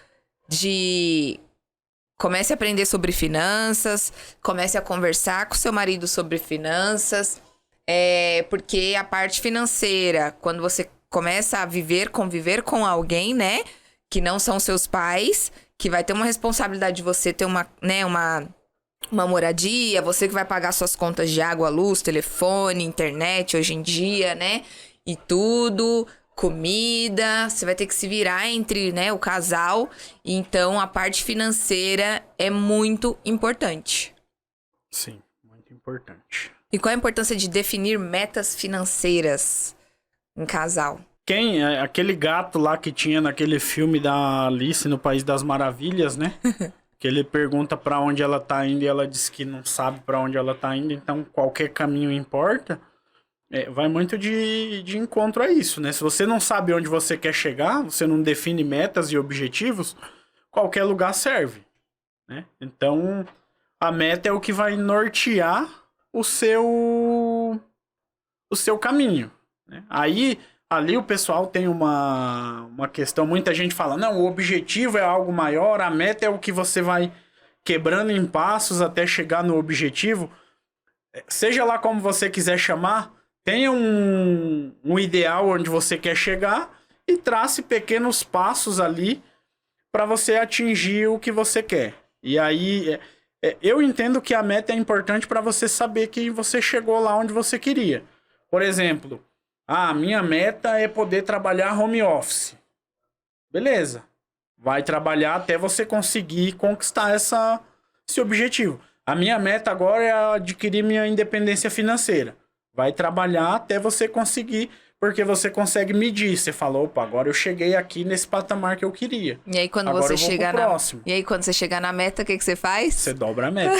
de... Comece a aprender sobre finanças, comece a conversar com seu marido sobre finanças, porque a parte financeira, quando você começa a conviver com alguém, né, que não são seus pais, que vai ter uma responsabilidade de você ter uma moradia, você que vai pagar suas contas de água, luz, telefone, internet hoje em dia, né, e tudo... comida, você vai ter que se virar entre, né, o casal. Então, a parte financeira é muito importante. Sim, muito importante. E qual a importância de definir metas financeiras em casal? Aquele gato lá que tinha naquele filme da Alice no País das Maravilhas, né? Que ele pergunta pra onde ela tá indo e ela diz que não sabe pra onde ela tá indo, então qualquer caminho importa. Vai muito de encontro a isso, né? Se você não sabe onde você quer chegar, você não define metas e objetivos, qualquer lugar serve, né? Então, a meta é o que vai nortear o seu caminho, né? Aí, ali o pessoal tem uma questão, muita gente fala, não, o objetivo é algo maior, a meta é o que você vai quebrando em passos até chegar no objetivo. Seja lá como você quiser chamar, tenha um ideal onde você quer chegar e trace pequenos passos ali para você atingir o que você quer. E aí, eu entendo que a meta é importante para você saber que você chegou lá onde você queria. Por exemplo, a minha meta é poder trabalhar home office. Beleza. Vai trabalhar até você conseguir conquistar esse objetivo. A minha meta agora é adquirir minha independência financeira. Vai trabalhar até você conseguir, porque você consegue medir. Você falou, opa, agora eu cheguei aqui nesse patamar que eu queria. E aí quando agora você chegar próximo. E aí quando você chegar na meta, o que você faz? Você dobra a meta.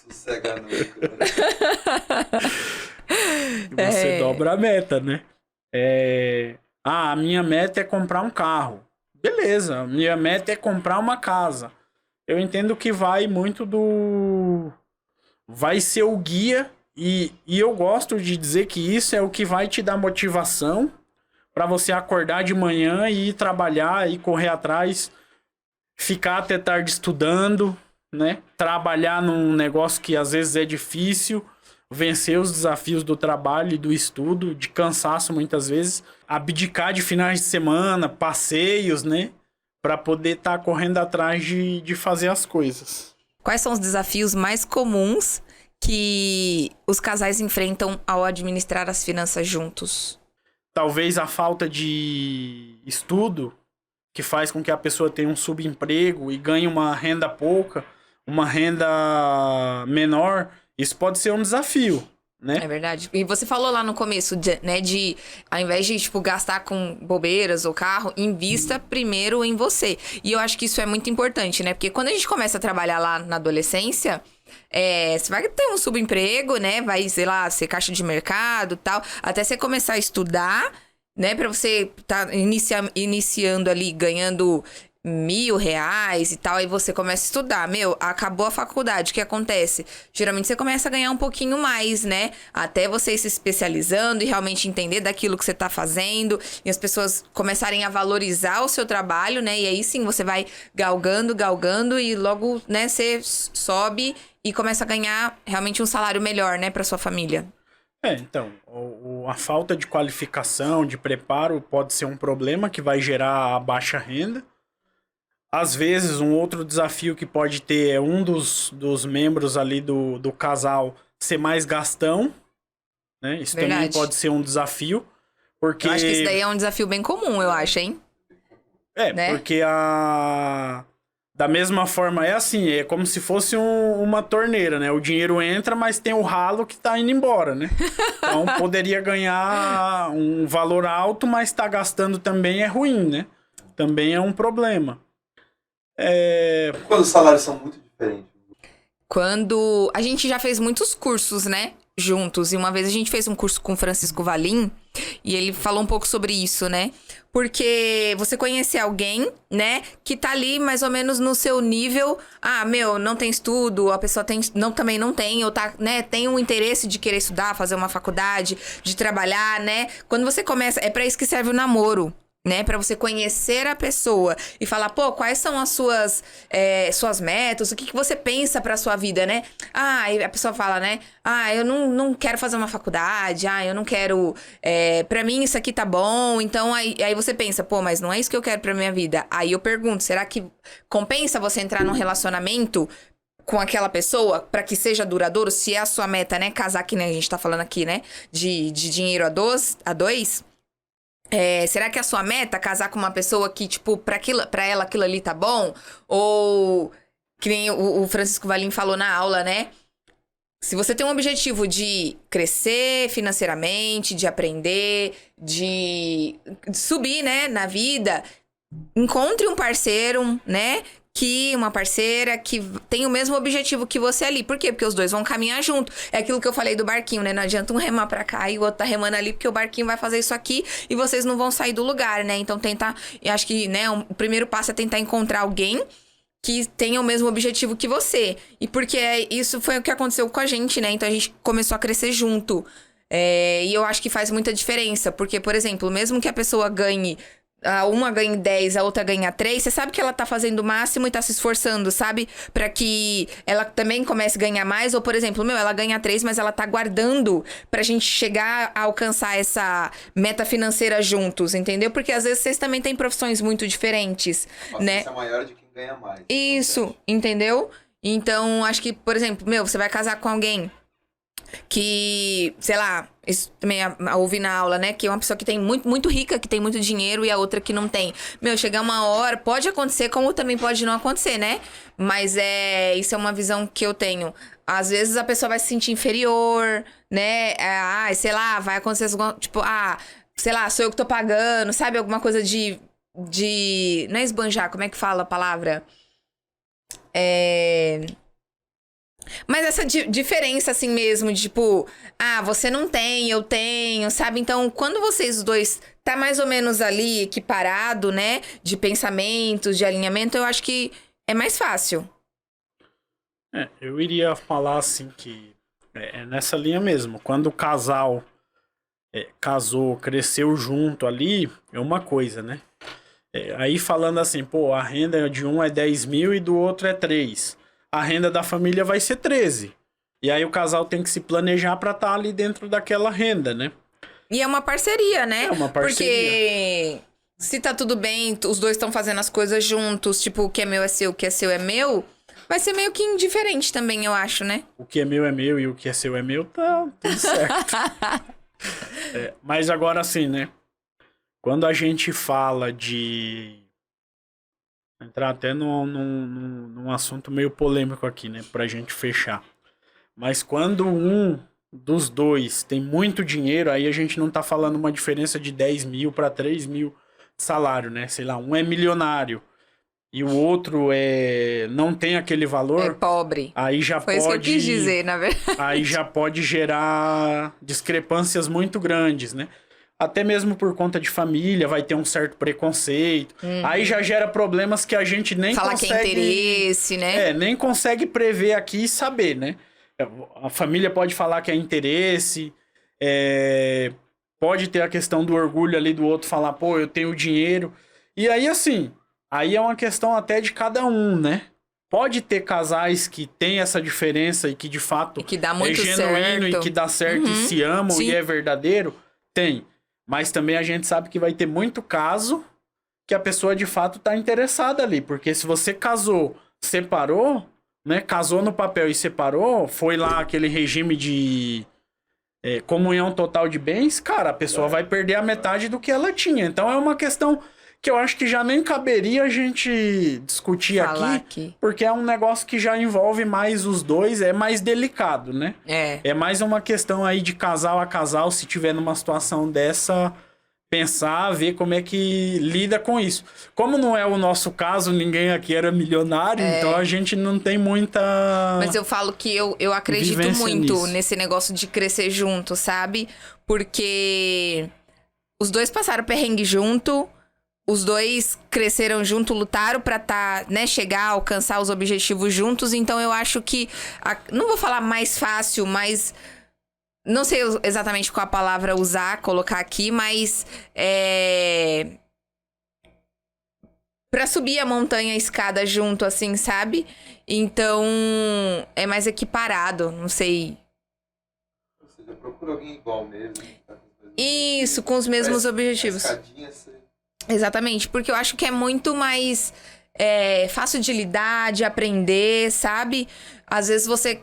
Sossega no Você dobra a meta, né? A minha meta é comprar um carro. Beleza, a minha meta é comprar uma casa. Eu entendo que vai muito vai ser o guia e eu gosto de dizer que isso é o que vai te dar motivação para você acordar de manhã e ir trabalhar e correr atrás, ficar até tarde estudando, né? Trabalhar num negócio que às vezes é difícil, vencer os desafios do trabalho e do estudo, de cansaço muitas vezes, abdicar de finais de semana, passeios, né? Para poder estar correndo atrás de fazer as coisas. Quais são os desafios mais comuns que os casais enfrentam ao administrar as finanças juntos? Talvez a falta de estudo, que faz com que a pessoa tenha um subemprego e ganhe uma renda pouca, uma renda menor. Isso pode ser um desafio, né? É verdade. E você falou lá no começo, né, de ao invés de, gastar com bobeiras ou carro, invista primeiro em você. E eu acho que isso é muito importante, né? Porque quando a gente começa a trabalhar lá na adolescência, você vai ter um subemprego, né? Vai, sei lá, ser caixa de mercado e tal. Até você começar a estudar, né? Pra você tá iniciando ali, ganhando R$ 1.000 e tal, aí você começa a estudar. Acabou a faculdade, o que acontece? Geralmente você começa a ganhar um pouquinho mais, né? Até você ir se especializando e realmente entender daquilo que você tá fazendo. E as pessoas começarem a valorizar o seu trabalho, né? E aí sim, você vai galgando e logo, né, você sobe e começa a ganhar realmente um salário melhor, né, pra sua família. Então, a falta de qualificação, de preparo pode ser um problema que vai gerar a baixa renda. Às vezes, um outro desafio que pode ter é um dos membros ali do casal ser mais gastão, né? Isso Verdade. também pode ser um desafio, porque... Eu acho que isso daí é um desafio bem comum, eu acho, hein? Né? Porque da mesma forma, é assim, é como se fosse uma torneira, né? O dinheiro entra, mas tem o ralo que tá indo embora, né? Então, poderia ganhar um valor alto, mas tá gastando também é ruim, né? Também é um problema. Quando os salários são muito diferentes. Quando... A gente já fez muitos cursos, né? Juntos. E uma vez a gente fez um curso com o Francisco Valim e ele falou um pouco sobre isso, né? Porque você conhecer alguém, né, que tá ali mais ou menos no seu nível, não tem estudo, a pessoa também não tem, ou tá, né, tem um interesse de querer estudar, fazer uma faculdade, de trabalhar, né? Quando você começa, é pra isso que serve o namoro. Né, para você conhecer a pessoa e falar, pô, quais são as suas metas, o que você pensa pra sua vida, né? E a pessoa fala, né? Eu não quero fazer uma faculdade, eu não quero... pra mim isso aqui tá bom, então aí você pensa, pô, mas não é isso que eu quero pra minha vida. Aí eu pergunto, será que compensa você entrar num relacionamento com aquela pessoa pra que seja duradouro? Se é a sua meta, né, casar, que nem a gente tá falando aqui, né, de dinheiro a dois... será que a sua meta é casar com uma pessoa que, tipo, pra ela aquilo ali tá bom? Ou, que nem o Francisco Valim falou na aula, né? Se você tem um objetivo de crescer financeiramente, de aprender, de subir, né, na vida, encontre um parceiro, né? Uma parceira que tem o mesmo objetivo que você ali. Por quê? Porque os dois vão caminhar junto. É aquilo que eu falei do barquinho, né? Não adianta um remar pra cá e o outro tá remando ali, porque o barquinho vai fazer isso aqui e vocês não vão sair do lugar, né? Então eu acho que, né, o primeiro passo é tentar encontrar alguém que tenha o mesmo objetivo que você. E porque isso foi o que aconteceu com a gente, né? Então a gente começou a crescer junto. E eu acho que faz muita diferença. Porque, por exemplo, mesmo que a pessoa ganhe... uma ganha 10, a outra ganha 3, você sabe que ela tá fazendo o máximo e tá se esforçando, sabe? Pra que ela também comece a ganhar mais. Ou, por exemplo, ela ganha 3, mas ela tá guardando pra gente chegar a alcançar essa meta financeira juntos, entendeu? Porque às vezes vocês também têm profissões muito diferentes, né? A maior de quem ganha mais. Isso, entendeu? Então, acho que, por exemplo, você vai casar com alguém que, sei lá, isso também ouvi na aula, né? Que é uma pessoa que tem muito rica, que tem muito dinheiro e a outra que não tem. Chegar uma hora, pode acontecer, como também pode não acontecer, né? Mas isso é uma visão que eu tenho. Às vezes a pessoa vai se sentir inferior, né? Sei lá, vai acontecer, tipo, sei lá, sou eu que tô pagando, sabe? Alguma coisa de não é esbanjar, como é que fala a palavra? Mas essa diferença, assim mesmo, de tipo... você não tem, eu tenho, sabe? Então, quando vocês dois tá mais ou menos ali equiparado, né? De pensamentos, de alinhamento, eu acho que é mais fácil. Eu iria falar, assim, que é nessa linha mesmo. Quando o casal casou, cresceu junto ali, é uma coisa, né? Aí falando assim, pô, a renda de um é 10 mil e do outro é 3. A renda da família vai ser 13. E aí o casal tem que se planejar pra estar ali dentro daquela renda, né? E é uma parceria, né? É uma parceria. Porque se tá tudo bem, os dois estão fazendo as coisas juntos, tipo, o que é meu é seu, o que é seu é meu, vai ser meio que indiferente também, eu acho, né? O que é meu e o que é seu é meu, tá tudo certo. Mas agora assim, né? Quando a gente fala de... entrar até num assunto meio polêmico aqui, né? Pra gente fechar. Mas quando um dos dois tem muito dinheiro, aí a gente não tá falando uma diferença de 10 mil para 3 mil salário, né? Sei lá, um é milionário e o outro não tem aquele valor. É pobre. Aí já Foi isso que eu quis dizer, na verdade. Aí já pode gerar discrepâncias muito grandes, né? até mesmo por conta de família, vai ter um certo preconceito. Aí já gera problemas que a gente nem Falar consegue... que é interesse, né? nem consegue prever aqui e saber, né? A família pode falar que é interesse, pode ter a questão do orgulho ali do outro, falar, pô, eu tenho dinheiro. E aí, assim, aí é uma questão até de cada um, né? Pode ter casais que tem essa diferença e que de fato que dá muito genuíno certo. e que dá certo e se amam Sim. e é verdadeiro. Tem. Mas também a gente sabe que vai ter muito caso que a pessoa de fato tá interessada ali. Porque se você casou, separou, né? Casou no papel e separou, foi lá aquele regime de comunhão total de bens, cara, a pessoa vai perder a metade do que ela tinha. Então é uma questão que eu acho que já nem caberia a gente discutir aqui, porque é um negócio que já envolve mais os dois, é mais delicado, né? É mais uma questão aí de casal a casal, se tiver numa situação dessa, pensar, ver como é que lida com isso. Como não é o nosso caso, ninguém aqui era milionário, então a gente não tem muita... Mas eu falo que eu acredito muito nesse negócio de crescer junto, sabe? Porque os dois passaram perrengue junto, os dois cresceram junto, lutaram pra chegar, alcançar os objetivos juntos. Então eu acho que, não vou falar mais fácil, mas não sei exatamente qual a palavra usar, colocar aqui, mas pra subir a montanha, a escada junto, assim, sabe? Então é mais equiparado, não sei. Ou seja, procura alguém igual mesmo. Isso, com os mesmos objetivos. Exatamente, porque eu acho que é muito mais fácil de lidar, de aprender, sabe? Às vezes você,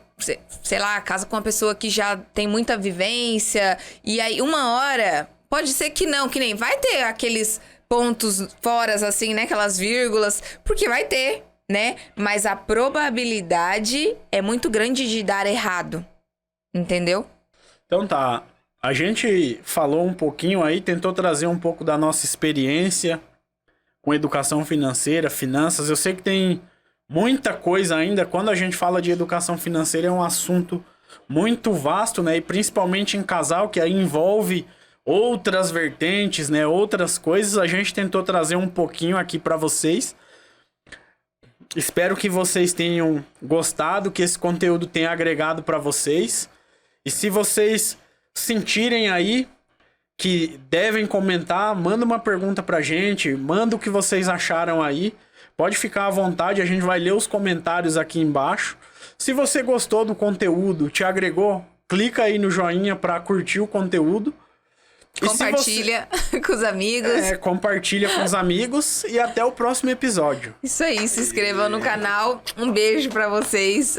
sei lá, casa com uma pessoa que já tem muita vivência, e aí uma hora, pode ser que não, que nem vai ter aqueles pontos fora, assim, né? Aquelas vírgulas, porque vai ter, né? Mas a probabilidade é muito grande de dar errado, entendeu? Então tá. A gente falou um pouquinho aí, tentou trazer um pouco da nossa experiência com educação financeira, finanças. Eu sei que tem muita coisa ainda. Quando a gente fala de educação financeira, é um assunto muito vasto, né? E principalmente em casal, que aí envolve outras vertentes, né? Outras coisas. A gente tentou trazer um pouquinho aqui para vocês. Espero que vocês tenham gostado, que esse conteúdo tenha agregado para vocês. E se vocês sentirem aí que devem comentar, manda uma pergunta pra gente, manda o que vocês acharam aí, pode ficar à vontade, a gente vai ler os comentários aqui embaixo. Se você gostou do conteúdo, te agregou, clica aí no joinha pra curtir o conteúdo. Compartilha com os amigos. Compartilha com os amigos e até o próximo episódio. Isso aí, se inscrevam no canal. Um beijo pra vocês.